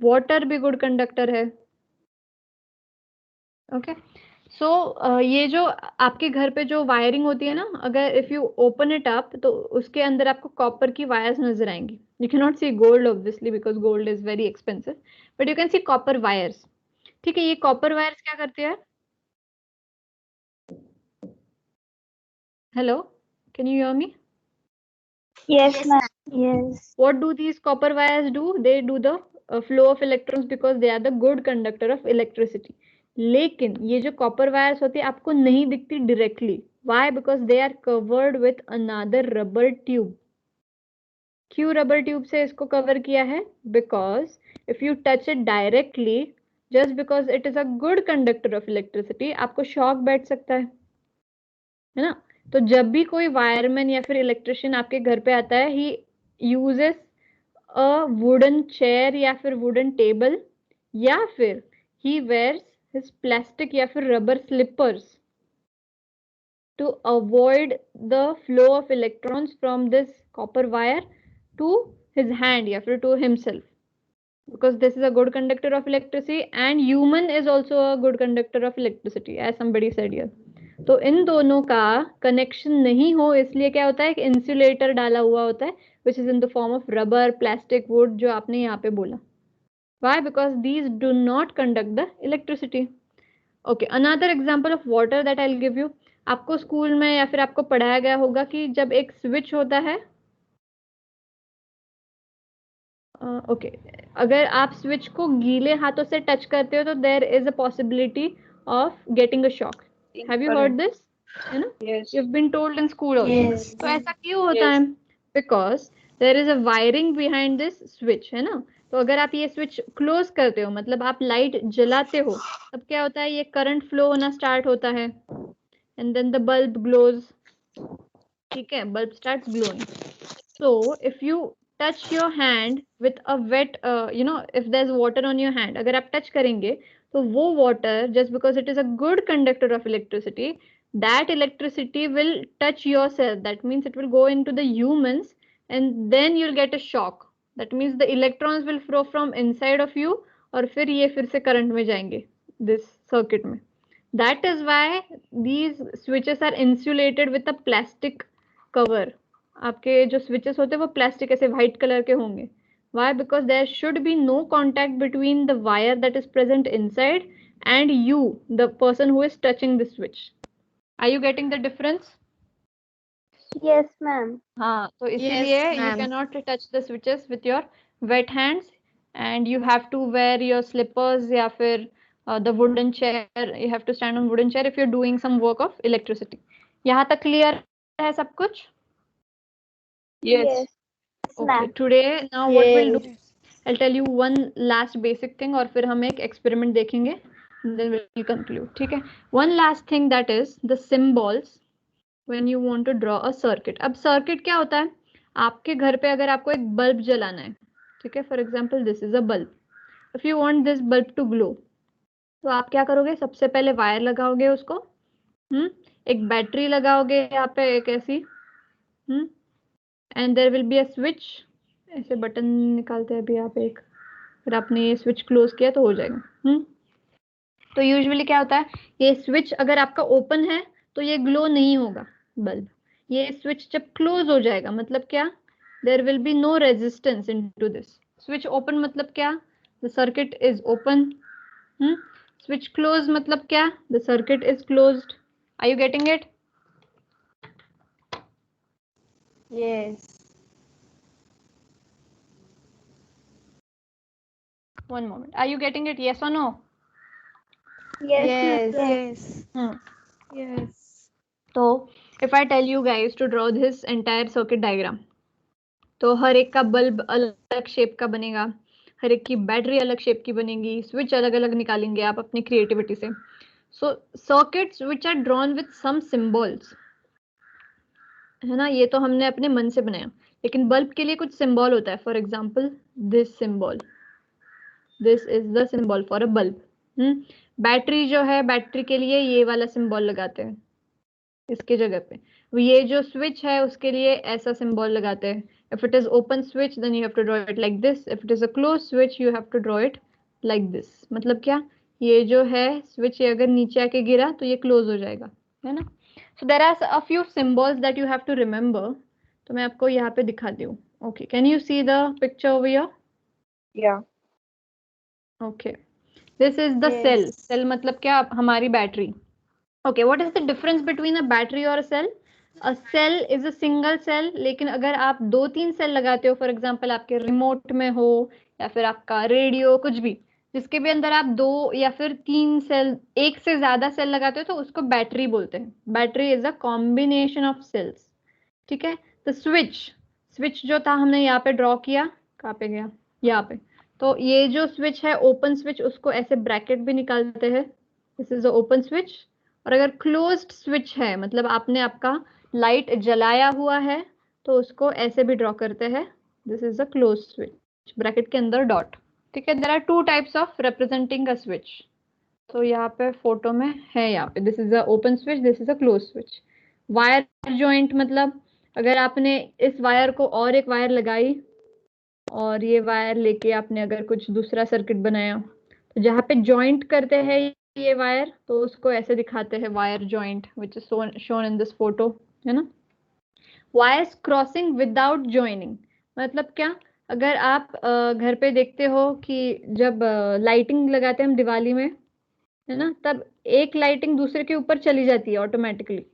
Water भी good conductor है. ओके. सो ये जो आपके घर पे जो वायरिंग होती है ना, अगर if you open it up तो उसके अंदर आपको कॉपर की वायर्स नजर आएंगी. You can not see gold obviously because gold is very expensive, but you can see copper wires. ठीक है, ये कॉपर वायर्स क्या करते हैं? Hello, can you hear me? Yes, ma'am. Yes. What do these copper wires do? They do the flow of electrons because they are the good conductor of electricity. लेकिन ये जो copper wires होती है आपको नहीं दिखती directly. Why? Because they are covered with another rubber tube. क्यों rubber tube से इसको कवर किया है? Because if you touch it directly, just because it is a good conductor of electricity, आपको शॉक बैठ सकता है ना. तो जब भी कोई वायरमैन या फिर इलेक्ट्रिशियन आपके घर पे आता है, he uses a wooden chair या फिर वुडन टेबल, या फिर ही वेयर्स हिज प्लास्टिक या फिर rubber slippers to avoid the flow of electrons from this copper wire to his hand या फिर to himself, because this is a good conductor of electricity and human is also a good conductor of electricity as somebody said here. तो इन दोनों का connection नहीं हो इसलिए क्या होता है कि इंसुलेटर डाला हुआ होता है which is in the form of rubber, plastic, wood जो आपने यहाँ पे बोला. Why? Because these do not conduct the electricity. Okay, another example of water that I'll give you. आपको स्कूल में या फिर आपको पढ़ाया गया होगा कि जब एक स्विच होता है, ओके, अगर आप स्विच को गीले हाथों से टच करते हो तो there is a possibility of getting a shock. Have you heard this? है ना, yes, you have been told in school also. Yes. तो ऐसा क्यों होता है? Because there is a wiring behind this switch, है ना. तो अगर आप ये स्विच क्लोज करते हो, मतलब आप लाइट जलाते हो, तब क्या होता है, ये करंट फ्लो होना स्टार्ट होता है and then the bulb glows. ठीक है, bulb starts glowing. So if you touch your hand with a wet, if there's water on your hand, अगर आप touch करेंगे तो वो water, just because it is a good conductor of electricity, that electricity will touch your cell. That means it will go into the humans and then you'll get a shock. That means the electrons will flow from inside of you और फिर ये फिर से current में जाएंगे this circuit में. That is why these switches are insulated with a plastic cover. आपके जो switches होते हैं वो plastic ऐसे white color के होंगे. Why? Because there should be no contact between the wire that is present inside and you, the person who is touching the switch. Are you getting the difference? Yes, ma'am. हाँ, तो इसीलिए you cannot touch the switches with your wet hands and you have to wear your slippers या फिर the wooden chair. You have to stand on wooden chair if you're doing some work of electricity. यहाँ तक clear है सब कुछ? Yes. Okay. Today now what we'll do? I'll tell you one last basic thing और फिर हम एक experiment देखेंगे. And then we'll conclude. ठीक है? One last thing, that is the symbols when you want to draw a circuit. अब circuit क्या होता है? आपके घर पे अगर आपको एक बल्ब जलाना है, ठीक है? For example, this is a bulb. If you want this bulb to glow, तो आप क्या करोगे? सबसे पहले वायर लगाओगे उसको, एक बैटरी लगाओगे यहाँ पे एक ऐसी, and there will be a switch. ऐसे बटन निकालते हैं अभी आप एक, फिर आपने ये स्विच क्लोज किया तो हो जाएगा. तो यूजुअली क्या होता है, ये स्विच अगर आपका ओपन है तो ये ग्लो नहीं होगा बल्ब. ये स्विच जब क्लोज हो जाएगा मतलब क्या, there will be no resistance into this. Switch open मतलब क्या, the circuit is open. Switch close मतलब क्या, the circuit is closed. Are you getting it? Yes. One moment. Are you getting it? Yes or no? Yes. Yes. Yes. तो if I tell you guys to draw this entire circuit diagram, तो हर एक का bulb अलग shape का बनेगा, हर एक की battery अलग शेप की बनेगी, स्विच अलग अलग निकालेंगे आप अपनी क्रिएटिविटी से. So circuits which are drawn with some symbols, है ना, ये तो हमने अपने मन से बनाया, लेकिन बल्ब के लिए कुछ सिंबल होता है. For example this symbol, this is the symbol for a bulb. Battery जो है, बैटरी के लिए ये वाला सिंबल लगाते हैं इसके जगह पे. ये जो स्विच है उसके लिए ऐसा सिंबल लगाते हैं. If it is open switch then you have to draw it like this. If it is a closed switch you have to draw it like this. मतलब क्या, ये जो है स्विच ये अगर नीचे आके गिरा तो ये क्लोज हो जाएगा, है ना. So there are a few symbols that you have to remember. तो मैं आपको यहाँ पे दिखाती हूँ. Okay, can you see the picture over here? Yeah. Okay, this is the cell. Cell मतलब क्या, हमारी battery. Okay, what is the difference between a battery or a cell? A cell is a single cell. लेकिन अगर आप 2-3 cell लगाते हो, for example आपके remote में हो या फिर आपका रेडियो, कुछ भी जिसके भी अंदर आप 2 या फिर 3 सेल, एक से ज्यादा सेल लगाते हो तो उसको बैटरी बोलते हैं. Battery is a combination of cells. ठीक है. तो स्विच जो था हमने यहाँ पे ड्रॉ किया, कहाँ पे गया, यहाँ पे. तो ये जो स्विच है ओपन स्विच, उसको ऐसे ब्रैकेट भी निकालते हैं, this is a open switch. और अगर क्लोज्ड स्विच है मतलब आपने आपका लाइट जलाया हुआ है तो उसको ऐसे भी ड्रॉ करते हैं, this is a closed switch, bracket के अंदर डॉट. ठीक है. There are 2 types of representing a switch. तो यहाँ पे फोटो में है, यहाँ पे this is a open switch, this is a closed switch. Wire joint मतलब अगर आपने इस वायर को और एक वायर लगाई और ये वायर लेके आपने अगर कुछ दूसरा सर्किट बनाया, तो जहाँ पे जॉइंट करते हैं ये वायर, तो उसको ऐसे दिखाते हैं wire joint, which is shown in this photo, है ना. वायर्स क्रॉसिंग विदाउट जॉइनिंग मतलब क्या, अगर आप घर पे देखते हो कि जब लाइटिंग लगाते हैं हम दिवाली में, है ना, तब एक लाइटिंग दूसरे के ऊपर चली जाती है ऑटोमेटिकली,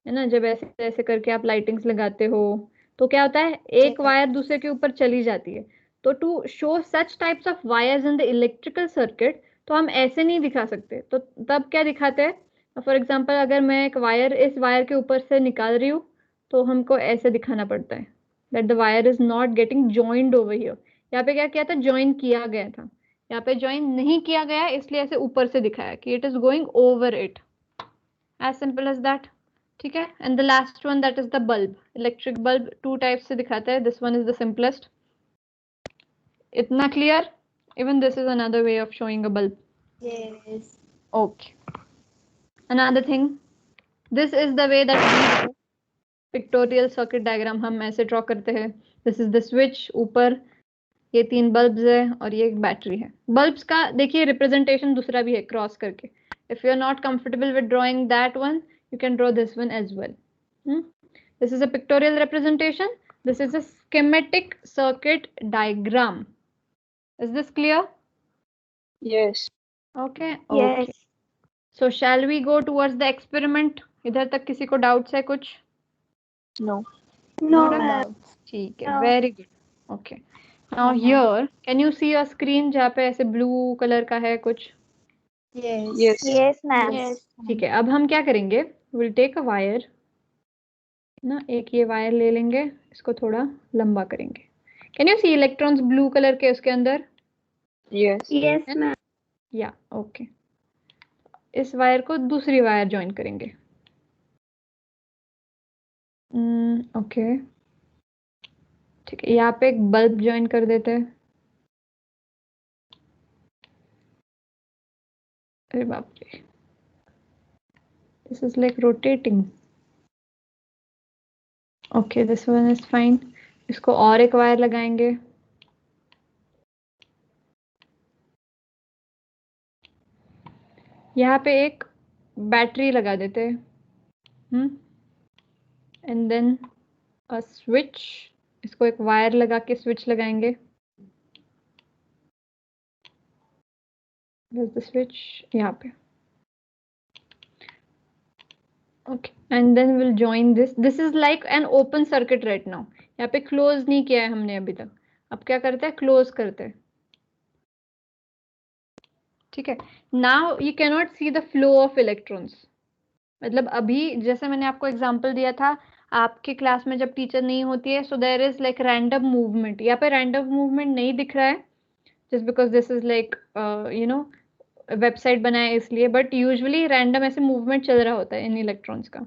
है ना. जब ऐसे ऐसे करके आप लाइटिंग्स लगाते हो तो क्या होता है, एक वायर दूसरे के ऊपर चली जाती है. तो to show such types of wires in the electrical circuit, तो हम ऐसे नहीं दिखा सकते. तो तब क्या दिखाते हैं, फॉर एग्जांपल अगर मैं एक वायर इस वायर के ऊपर से निकाल रही हूँ तो हमको ऐसे दिखाना पड़ता है that the wire is not getting joined over here. यहाँ पे क्या किया था, ज्वाइन किया गया था, यहाँ पे ज्वाइन नहीं किया गया इसलिए ऐसे ऊपर से दिखाया कि it is going over it. As simple as that. ठीक है. And the last one that is the bulb. Electric bulb 2 types से दिखाता है, this one is the simplest. इतना clear? Even this is another way of showing a bulb. Yes. Okay. Another thing, this is the way that pictorial circuit diagram हम ऐसे draw करते हैं. This is the switch, ऊपर ये 3 bulbs है और ये एक बैटरी है. बल्ब्स का देखिए रिप्रेजेंटेशन दूसरा भी है क्रॉस करके. If you are not comfortable with drawing that one, you can draw this one as well. This is a pictorial representation. This is a schematic circuit diagram. Is this clear? Yes. Okay. Yes. Okay. So shall we go towards the experiment? इधर तक किसी को doubts है कुछ? No. No, Not a ma'am. doubt. ठीक है. No. Very good. Okay. Now here, can you see a screen जहाँ पे ऐसे blue color का है कुछ? Yes. Yes, ma'am. Yes. ठीक है. अब हम क्या करेंगे? We'll take a wire. ना एक ये वायर ले लेंगे, इसको थोड़ा लंबा करेंगे. Can you see electrons blue colour के उसके अंदर? Yes. Yes, ma'am. या ओके. इस वायर को दूसरी वायर ज्वाइन करेंगे. ओके ठीक है. यहाँ पे एक बल्ब ज्वाइन कर देते हैं. अरे बाप रे, this is like rotating. Okay this one is fine. इसको और एक वायर लगाएंगे. यहाँ पे एक बैटरी लगा देते हैं. And then a switch. इसको एक वायर लगा के स्विच लगाएंगे. द स्विच यहाँ पे. Okay and then will join this. This is like an open circuit right now. यहाँ पे क्लोज नहीं किया है हमने अभी तक. अब क्या करते हैं? क्लोज करते हैं. ठीक है. Now you can not see the flow of electrons. मतलब अभी जैसे मैंने आपको एग्जांपल दिया था, आपके क्लास में जब टीचर नहीं होती है, so there is like random movement. यहाँ पे रैंडम मूवमेंट नहीं दिख रहा है just because this is like you know website बनाया इसलिए. बट यूजुअली रैंडम ऐसे मूवमेंट चल रहा होता है इन इलेक्ट्रॉन्स का.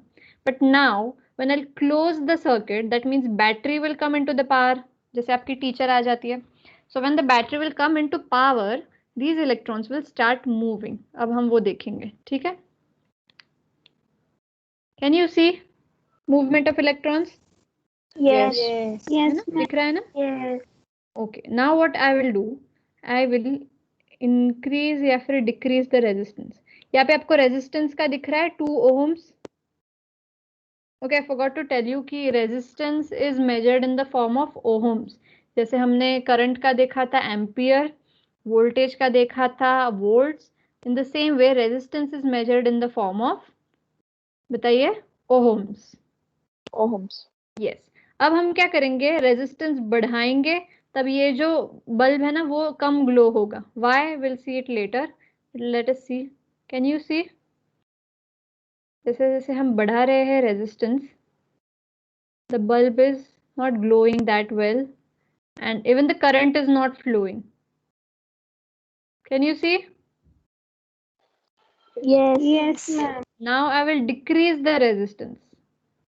But now when I close the circuit, that means battery will come into the power. जैसे आपकी टीचर आ जाती है, so when the battery will come into power, these electrons will start moving. अब हम वो देखेंगे. ठीक है. Can you see movement of electrons? Yes. Yes. है Yes, ना? ma'am. दिख रहा है ना? Yes. Okay. Now what I will do, I will increase या फिर decrease the resistance. यहाँ पे आपको resistance का दिख रहा है 2 ohms. Okay, I forgot to tell you कि resistance is measured in the form of ohms. जैसे हमने current का देखा था ampere, voltage का देखा था volts. In the same way, resistance is measured in the form of, बताइए, ohms. Ohms. Yes. अब हम क्या करेंगे? रेजिस्टेंस बढ़ाएंगे, तब ये जो बल्ब है ना वो कम ग्लो होगा. Why? We'll see it later. Let us see. Can you see? जैसे जैसे हम बढ़ा रहे हैं resistance, the bulb is not glowing that well and even the current is not flowing. Can you see? Yes. Yes, ma'am. Now I will decrease the resistance.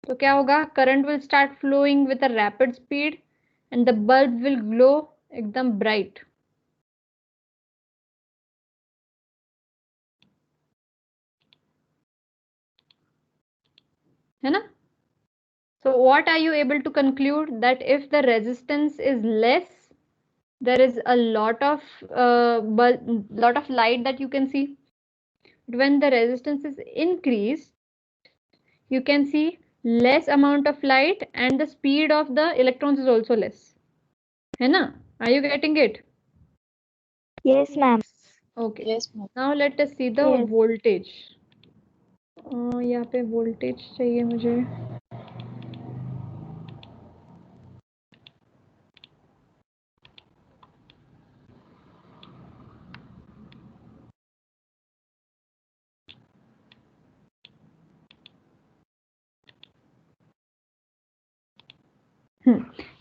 तो क्या होगा? Current will start flowing with a rapid speed and the bulb will glow एकदम bright. है ना? So what are you able to conclude? That if the resistance is less, there is a lot of light that you can see. But when the resistance is increased, you can see less amount of light and the speed of the electrons is also less. है ना? Are you getting it? Yes, ma'am. Okay. Yes, ma'am. Now let us see the Yes. voltage. यहाँ पे voltage चाहिए मुझे.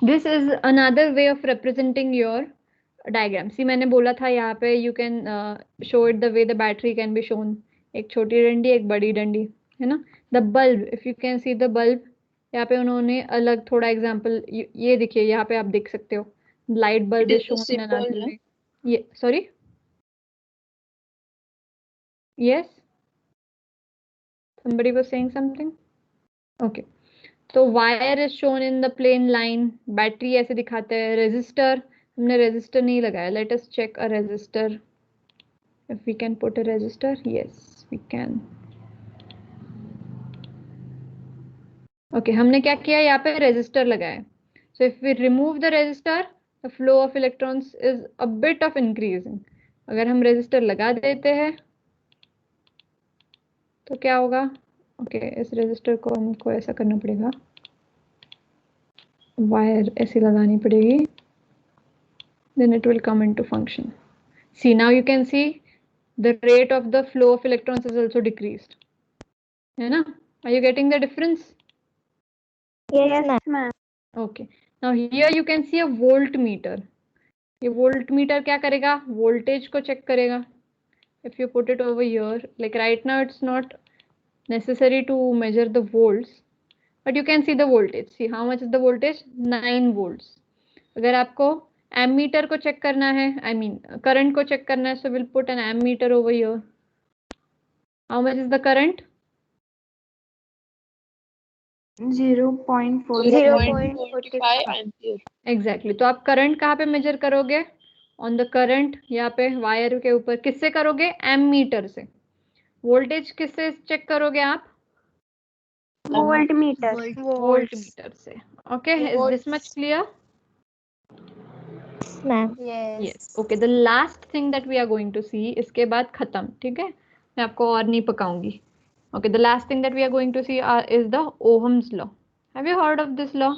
This is another way of representing your diagram. See, मैंने बोला था यहाँ पे you can show it the way the battery can be shown. एक छोटी डंडी, एक बड़ी डंडी, है ना? The bulb, if you can see the bulb, यहाँ पे उन्होंने अलग थोड़ा एग्जाम्पल, ये देखिए, यहाँ पे आप देख सकते हो. Light bulb It is is shown in symbol, another no? way. Yeah, sorry. Yes. Somebody was saying something? Okay. So wire is shown in the plain line. Battery ऐसे दिखाते हैं. Resistor, हमने resistor नहीं लगाया. Let us check a resistor. If we can put a resistor, yes, we can. Okay, हमने क्या किया? यहाँ पे resistor लगाया. So if we remove the resistor, the flow of electrons is a bit of increasing. अगर हम resistor लगा देते हैं तो क्या होगा? ओके, इस रेजिस्टर को हमको ऐसा करना पड़ेगा, वायर ऐसी लगानी पड़ेगी, then it will come into function. See, now you can see the rate of the flow of electrons is also decreased. है ना? Are you getting the difference? Yes, ma'am. Okay. Now here you can see a voltmeter. ये voltmeter क्या करेगा? Voltage को check करेगा. If you put it over here, like right now it's not necessary to measure the volts, but you can see the voltage. See how much is the voltage? 9 volts. अगर आपको ammeter को check करना है, I mean current को check करना है, so we'll put an ammeter over here. How much is the current? 0.45 ampere. Exactly. तो आप current कहाँ पे measure करोगे? On the current, यहाँ पे wire के ऊपर. किससे करोगे? ammeter से. Voltage किससे check करोगे आप? Voltmeter. Voltmeter से. Okay, is this much clear? Ma'am. Yes. Okay, the last thing that we are going to see, इसके बाद खत्म, ठीक है? मैं आपको और नहीं पकाऊंगी. Okay, the last thing that we are going to see is the Ohm's law. Have you heard of this law?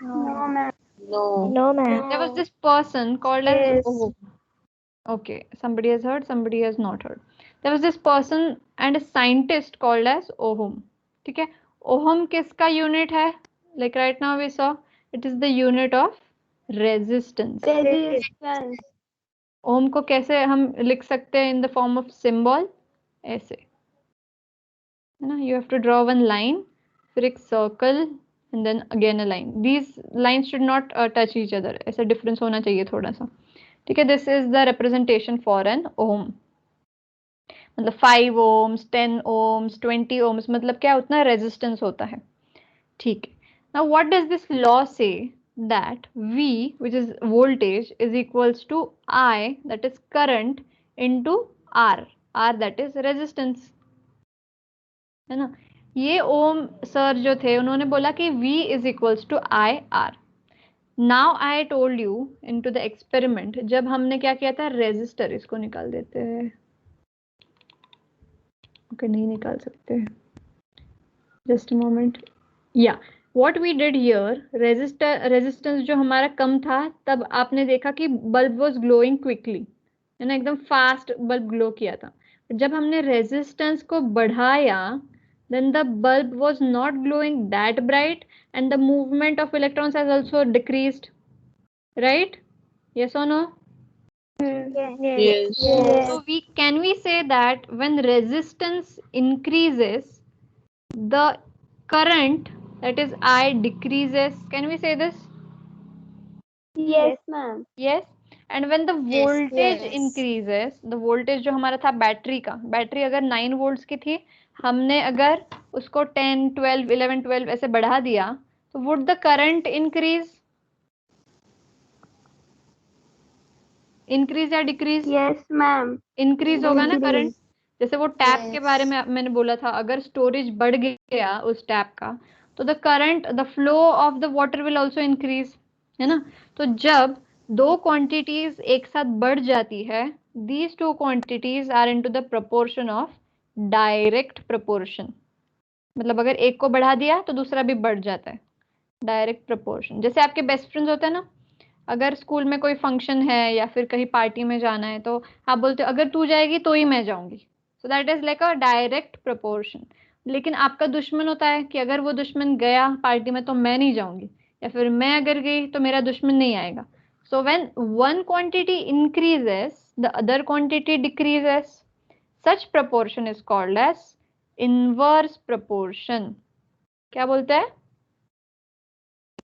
No, ma'am. No. No, ma'am. There was this person called as Yes. Ohm. Okay, somebody has heard, somebody has not heard. There was this person and a scientist called as Ohm. ठीक है? Ohm किसका unit है? Like right now we saw, it is the unit of resistance. Resistance. Ohm को कैसे हम लिख सकते हैं in the form of symbol? ऐसे. है ना? You have to draw one line, फिर एक circle, and then again a line. These lines should not touch each other. ऐसा difference होना चाहिए थोड़ा सा. ठीक है? This is the representation for an ohm. मतलब 5 ohms, 10 ohms, 20 ohms, मतलब क्या उतना resistance होता है. ठीक है. Now what does this law say? That V, which is voltage, is equals to I, that is current, into R. R, that is resistance. है ना? ये ओम सर जो थे उन्होंने बोला कि V is equals to I R. Now I told you into the experiment, जब हमने क्या किया था, resistor, इसको निकाल देते हैं. Okay, नहीं निकाल सकते. Just a moment. Yeah, what we did here, resistance जो हमारा कम था, तब आपने देखा कि bulb was glowing quickly, है ना? एकदम fast bulb glow किया था. जब हमने resistance को बढ़ाया, then the bulb was not glowing that bright and the movement of electrons has also decreased, right? Yes or no? Yes. So can we say that when resistance increases, the current, that is I, decreases? Can we say this? Yes, ma'am. Yes. And when the voltage increases, the voltage जो हमारा था battery का, battery अगर 9 volts की थी, हमने अगर उसको 10, 12, 11, 12 ऐसे बढ़ा दिया, तो would the current increase? Increase या decrease? Yes, ma'am. Increase होगा ना Increase. current. जैसे वो टैप के बारे में मैंने बोला था, अगर स्टोरेज बढ़ गया उस टैप का, तो the current, the flow of the water will also increase, है ना? तो जब दो क्वांटिटीज एक साथ बढ़ जाती है, these two quantities are into the proportion of direct proportion. मतलब अगर एक को बढ़ा दिया तो दूसरा भी बढ़ जाता है, डायरेक्ट प्रोपोर्शन. जैसे आपके बेस्ट फ्रेंड्स होते हैं ना, अगर स्कूल में कोई फंक्शन है या फिर कहीं पार्टी में जाना है, तो आप बोलते हो अगर तू जाएगी तो ही मैं जाऊंगी. So that is like a direct proportion. लेकिन आपका दुश्मन होता है कि अगर वो दुश्मन गया पार्टी में तो मैं नहीं जाऊंगी, या फिर मैं अगर गई तो मेरा दुश्मन नहीं आएगा. So when one quantity increases, the other quantity decreases. Such proportion is called as inverse proportion. क्या बोलते हैं?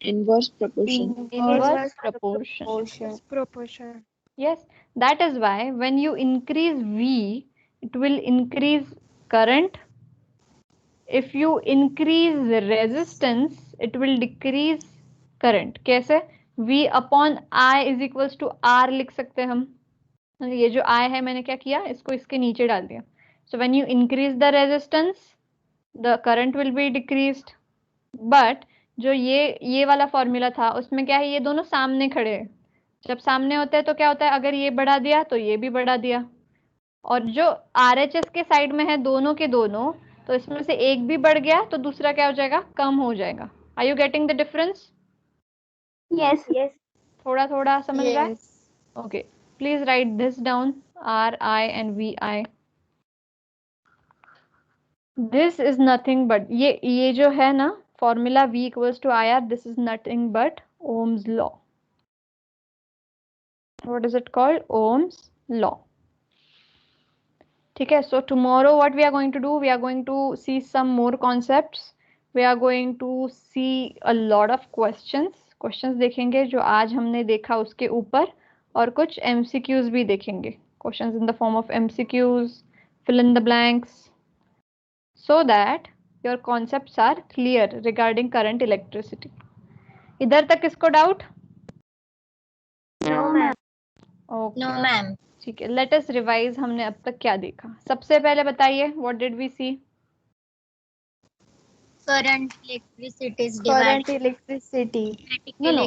Inverse proportion. Inverse proportion. Yes, that is why when you increase V, it will increase current. If you increase the resistance, it will decrease current. कैसे? V upon I is equals to R लिख सकते हैं हम. ये जो I है मैंने क्या किया, इसको इसके नीचे डाल दिया. So when you increase the resistance, the current will be decreased. But जो ये वाला फॉर्मूला था उसमें क्या है, ये दोनों सामने खड़े हैं. जब सामने होते हैं तो क्या होता है, अगर ये बढ़ा दिया तो ये भी बढ़ा दिया. और जो RHS के साइड में है दोनों के दोनों, तो इसमें से एक भी बढ़ गया तो दूसरा क्या हो जाएगा, कम हो जाएगा. Are you getting the difference? Yes. Yes. थोड़ा थोड़ा समझ रहा है? Okay, please write this down, RI and VI. This is nothing but ये जो है ना formula V equals to IR, this is nothing but Ohm's law. What is it called? Ohm's law. ठीक है. So tomorrow what we are going to do, we are going to see some more concepts. We are going to see a lot of questions देखेंगे जो आज हमने देखा उसके ऊपर, और कुछ MCQs भी देखेंगे. Questions in the form of MCQs, fill in the blanks, so that your concepts are clear regarding current electricity. इधर तक किसको doubt? No, ma'am. Okay No, ma'am. ठीक है. Let us revise. हमने अब तक क्या देखा? सबसे पहले बताइए, what did we see? Current, electricity is Current divided. electricity. No, no.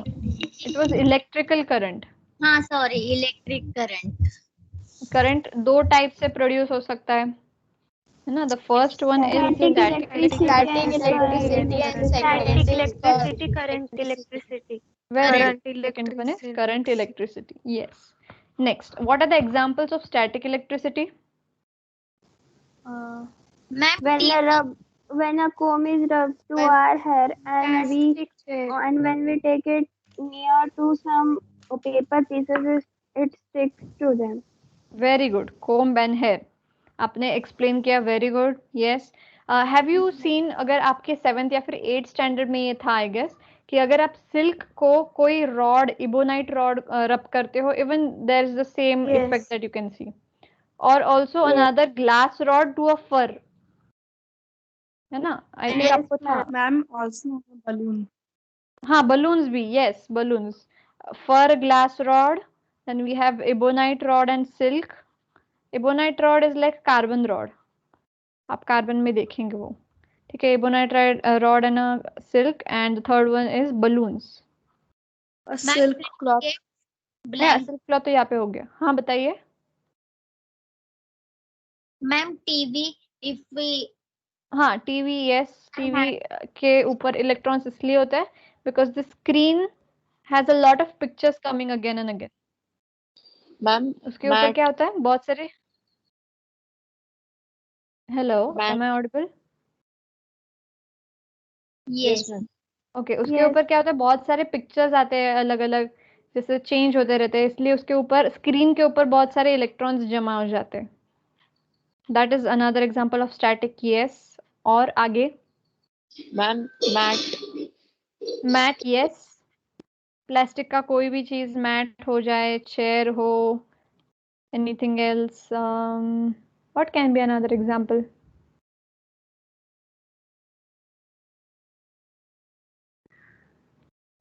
It was electrical current. हाँ, sorry, electric current. करंट दो टाइप से प्रोड्यूस हो सकता है ना. The first one is Static electricity and Static electricity, current electricity. second one is current electricity. Yes. Next, what are the examples of static electricity? Ma'am, When a comb is rubbed to our hair and when we take it near to some paper pieces, it sticks to them. Very good. Comb and hair. आपने explain किया. Very good. Yes. Have you seen, अगर आपके 7th या फिर 8th standard में ये था, I guess, कि अगर आप सिल्क को कोई रॉड, इबोनाइट रॉड रब करते हो, even there is the same Yes. effect that you can see. Or also another glass rod to a fur, है ना? I think आपको था. Ma'am, also balloon. हाँ, balloons भी. Yes, balloons. Fur, glass rod. Then we have ebonite rod and silk. Ebonite rod is like carbon rod. आप carbon में देखेंगे वो. ठीक है. Ebonite rod and a silk, and the third one is balloons. A silk cloth. हाँ, silk cloth तो यहाँ पे हो गया. हाँ बताइए. Ma'am, TV, if we हाँ, टीवी. यस, टीवी के ऊपर इलेक्ट्रॉन्स इसलिए होता है because the screen has a lot of pictures coming again and again. Ma'am, उसके ऊपर क्या होता है, बहुत सारे. Hello, am I audible? yes, okay. उसके ऊपर क्या होता है, बहुत सारे पिक्चर्स आते हैं अलग अलग, जैसे चेंज होते रहते हैं, इसलिए उसके ऊपर, स्क्रीन के ऊपर बहुत सारे इलेक्ट्रॉन्स जमा हो जाते हैं. That is another example of static. Yes. और आगे? Ma'am, mat. यस. प्लास्टिक का कोई भी चीज मैट हो जाए, चेयर हो, anything else. What can be another example?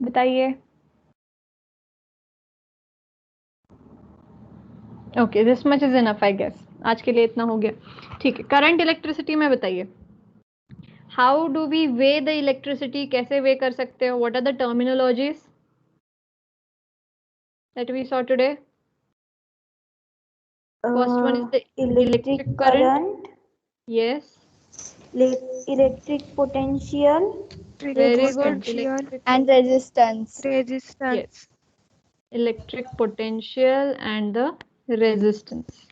बताइए. Okay, this much is enough I guess. आज के लिए इतना हो गया. ठीक है. करंट इलेक्ट्रिसिटी में बताइए, how do we weigh the electricity? कैसे वे कर सकते हो? What are the terminologies that we saw today? First one is the electric current. Yes. Electric potential. Very good. And resistance. Yes. Electric potential and the resistance.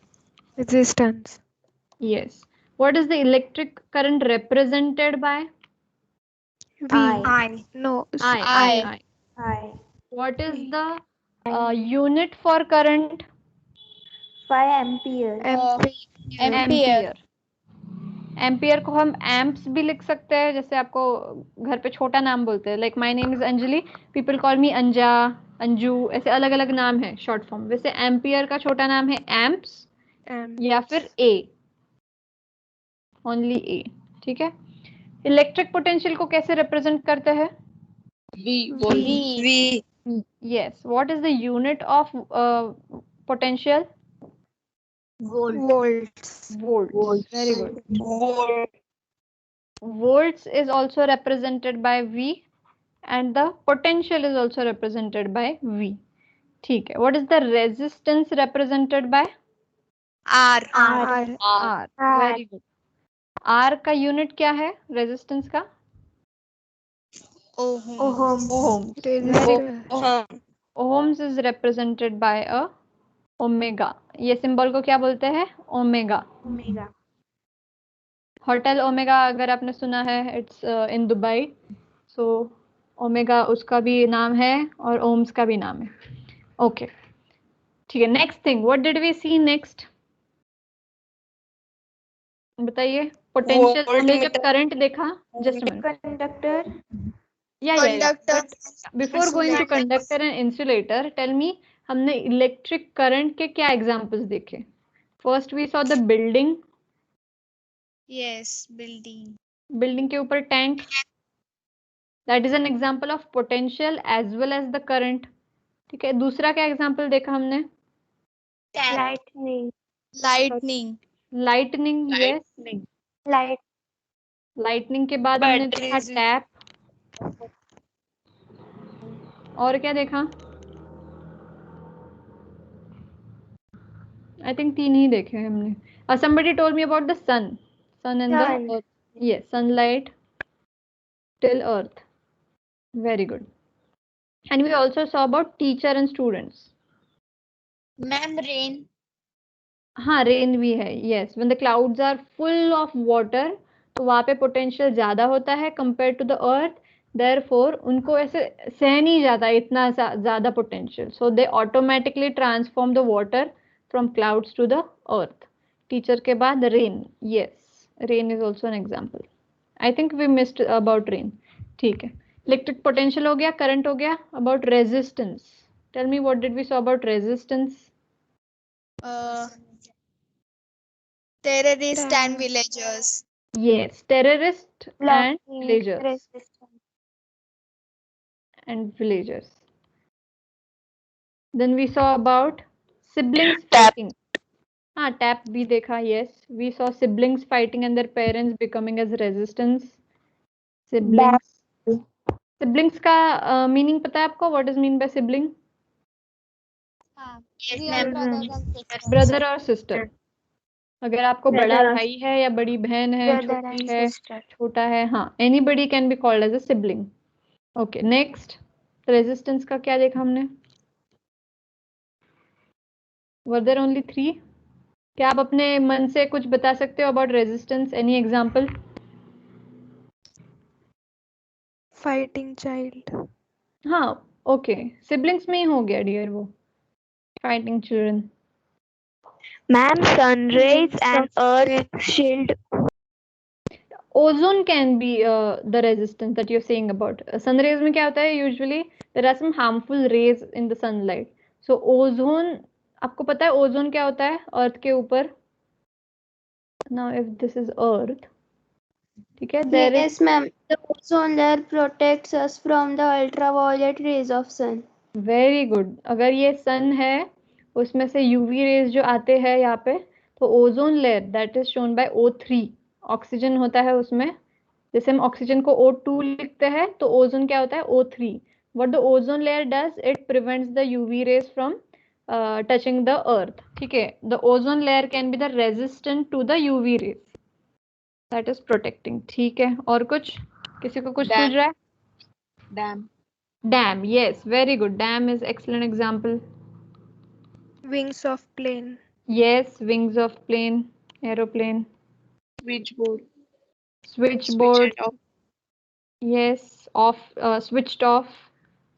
Yes. What is the electric current represented by? I. No. I. What is the unit for current? 5 ampere. Ampere. Ampere को हम amps भी लिख सकते हैं, जैसे आपको घर पे छोटा नाम बोलते हैं, like my name is Anjali, people call me Anja, Anju, ऐसे अलग अलग नाम है शॉर्ट फॉर्म. वैसे एम्पियर का छोटा नाम है एम्प्स या फिर ए. ओनली ए, ठीक है। इलेक्ट्रिक पोटेंशियल को कैसे रिप्रेजेंट करते हैं? V. Yes, what is the unit of potential? Volts. Volts. Very good. Volts is also represented by V and the potential is also represented by V. ठीक है. What is the resistance represented by? R. R. Very good. R का unit क्या है resistance का? Ohm. Ohms is represented by a omega. ये symbol को क्या बोलते हैं? ओमेगा. होटल ओमेगा अगर आपने सुना है, it's in Dubai. So omega उसका भी नाम है और ओम्स का भी नाम है. ओके, ठीक है. Next thing, what did we see next? बताइए. पोटेंशियल हमने जब करंट देखा, जस्ट अ मिनट. Conductor. या before going to conductor and insulator, tell me, हमने इलेक्ट्रिक करंट के क्या एग्जांपल्स देखे? First we saw the building. Yes, building. Building के ऊपर tank. That is an example of potential as well as the current. ठीक है. दूसरा क्या एग्जांपल देखा हमने? Lightning. लाइटनिंग. यस, लाइटनिंग के बाद हमने देखा टैप. और क्या देखा? आई थिंक 3 ही देखे हमने. somebody told me about the sun and the earth. Yes, sunlight till earth. Very good. And we also saw about teacher and students. Ma'am, rain. हाँ, रेन भी है. Yes, when the clouds are full of water, तो वहाँ पे potential ज्यादा होता है compare to the earth. Therefore उनको ऐसे सह नहीं जाता इतना ज्यादा potential, so they automatically transform the water from clouds to the earth. Teacher के बाद rain. Yes, rain is also an example. I think we missed about rain. ठीक है. इलेक्ट्रिक पोटेंशियल हो गया, करंट हो गया. About resistance, tell me what did we saw about resistance? Terrorists and villagers. Yes, terrorist and villagers. Then we saw about siblings fighting. हाँ, tap भी देखा. Yes, we saw siblings fighting and their parents becoming as resistance. Siblings का meaning पता है आपको? What is mean by sibling? Yes, ma'am. Brother or sister. अगर आपको बड़ा भाई है या बड़ी बहन है, छोटी है, छोटा है, हाँ, anybody can be called as a sibling. Okay, next, resistance का क्या देखा हमने? Were there only 3? क्या आप अपने मन से कुछ बता सकते हो about resistance? Any example? Fighting child. हाँ, okay, siblings में ही हो गया dear वो. Fighting children. Ma'am, sun rays and earth shield. Ozone can be the resistance that you're saying about. Sun rays में क्या होता है? Usually there are some harmful rays in the sunlight. So ozone, आपको पता है ozone क्या होता है अर्थ के ऊपर? Now if this is earth, ठीक है, there is. Yes, ma'am. The ozone layer protects us from the ultraviolet rays of sun. Very good. अगर ये sun है, उसमें से UV rays जो आते हैं यहाँ पे, तो ozone layer that is shown by O3. Oxygen होता है उसमें. जैसे हम ऑक्सीजन को O2 लिखते हैं, तो ओजोन क्या होता है? O3. What the ozone layer does, it prevents the UV rays from touching the earth. ठीक है. The ozone layer can be the resistant to the UV rays, that is protecting. ठीक है. और कुछ, किसी को कुछ सूझ रहा है? Dam. Yes, very good. Dam is excellent example. Wings of plane. Yes, wings of plane, aeroplane. Switchboard. Switchboard. Yes, off, switched off,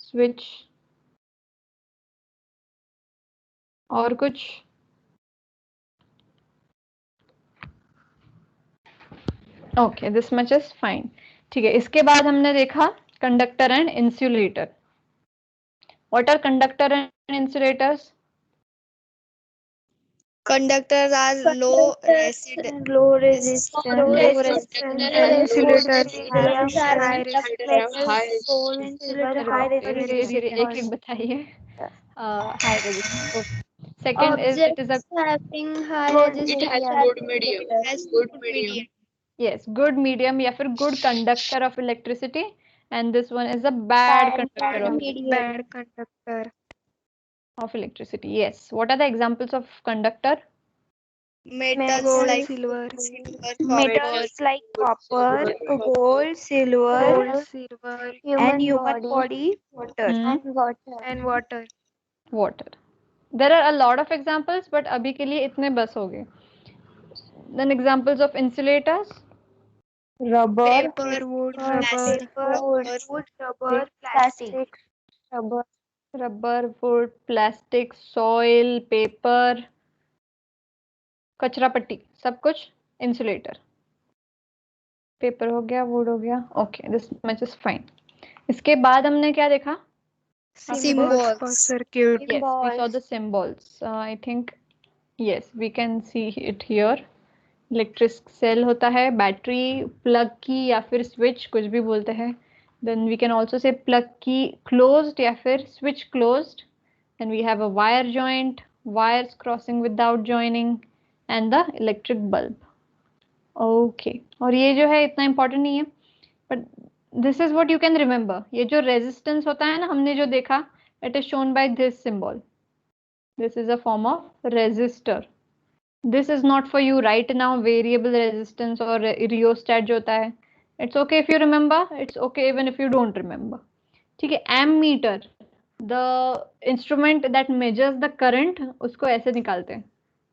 switch. और कुछ? Okay, this much is fine. ठीक है. इसके बाद हमने देखा conductor and insulator. What are conductor and insulators? Conductors are low resistance. Low resistance. Insulators Medium high current. Metals, gold and silver high धीरे धीरे धीरे एक resistance. एक बताइए. High resistance. Okay. Second is it is a having high It has good medium. Good medium. yes good medium या फिर good conductor of electricity, and this one is a bad conductor of Bad conductor. electricity. Yes. What are the examples of conductor? Metals Gold, like silver. silver, Metals like copper, gold, silver, gold, silver, and human body, water. Hmm. and water. Water. There are a lot of examples, but अभी के लिए इतने बस हो गए. Then examples of insulators. Rubber, Paper, wood, rubber, Rubber, plastic, rubber. Rubber, wood, plastic, soil, paper, कचरा पट्टी, सब कुछ insulator. पेपर हो गया, वुड हो गया. Okay, this much is fine. इसके बाद हमने क्या देखा? symbols for circuit. Yes, we saw the symbols. I think yes, we can see it here. Electric cell होता है, बैटरी, प्लग की या फिर स्विच, कुछ भी बोलते हैं. Then we can also say plug key closed या फिर switch closed. Then we have a wire joint, wires crossing without joining, and the electric bulb. Okay. और ये जो है इतना important नहीं है, but this is what you can remember. ये जो resistance होता है ना, हमने जो देखा, it is shown by this symbol. This is a form of resistor. This is not for you right now, variable resistance or rheostat जो होता है. It's okay if you remember, it's okay even if you don't remember. ठीक है. Ammeter, the instrument that measures the current, उसको ऐसे निकालते हैं.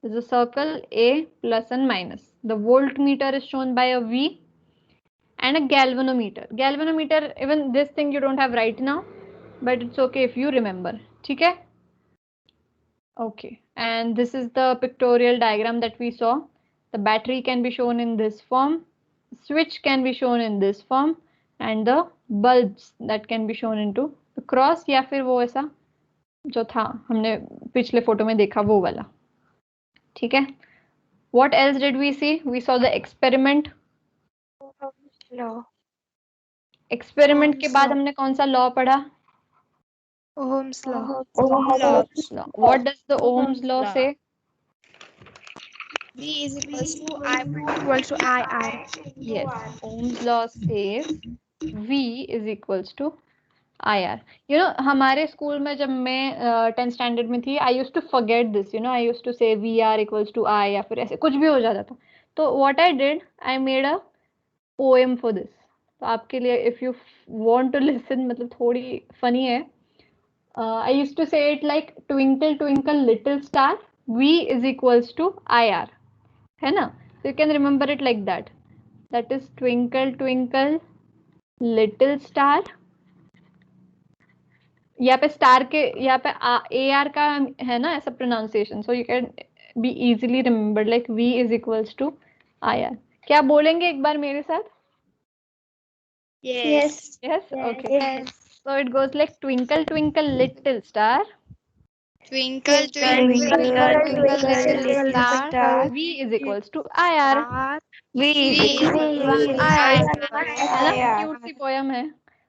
There's a circle A plus and minus. The voltmeter is shown by a V, and a galvanometer. Galvanometer, even this thing you don't have right now, but it's okay if you remember. ठीक है. Okay, and this is the pictorial diagram that we saw. The battery can be shown in this form, switch can be shown in this form, and the bulbs that can be shown into the cross या फिर वो ऐसा जो था हमने पिछले photo में देखा वो वाला. ठीक है. What else did we see? We saw the experiment. Experiment के बाद हमने कौन सा law पढ़ा? Ohm's law. Ohm's law. What does the Ohm's law say? V is equals to IR. Yes, Ohm's law says V is equals to IR. You know, हमारे school में जब मैं 10th स्टैंडर्ड में थी, I used to forget this. You know, I used to say VR equals to I या फिर ऐसे कुछ भी हो जाता था. तो what I did, I made a poem for this. तो आपके लिए, if you want to listen, मतलब थोड़ी funny है. I used to say it like twinkle twinkle little star, V is equals to IR. है ना? So you can remember it like that. That is twinkle twinkle little star. यहाँ पे star के यहाँ पे AR का है ना ऐसा pronunciation. So you can be easily remembered like V is equals to IR. क्या बोलेंगे एक बार मेरे साथ? Yes. Yes? Okay. So it goes like twinkle twinkle little star. Twinkle, twinkle, little star. V is equals to IR. V is equals to है ना? IR. Cute सी poem है,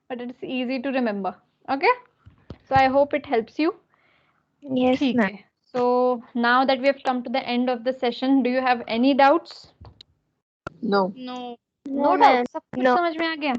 but it's easy to remember. Okay? So I hope it helps you. Yes, ठीक ma'am. है. So now that we have come to the end of the session, do you have any doubts? No. No. No doubts. सब कुछ समझ में आ गया?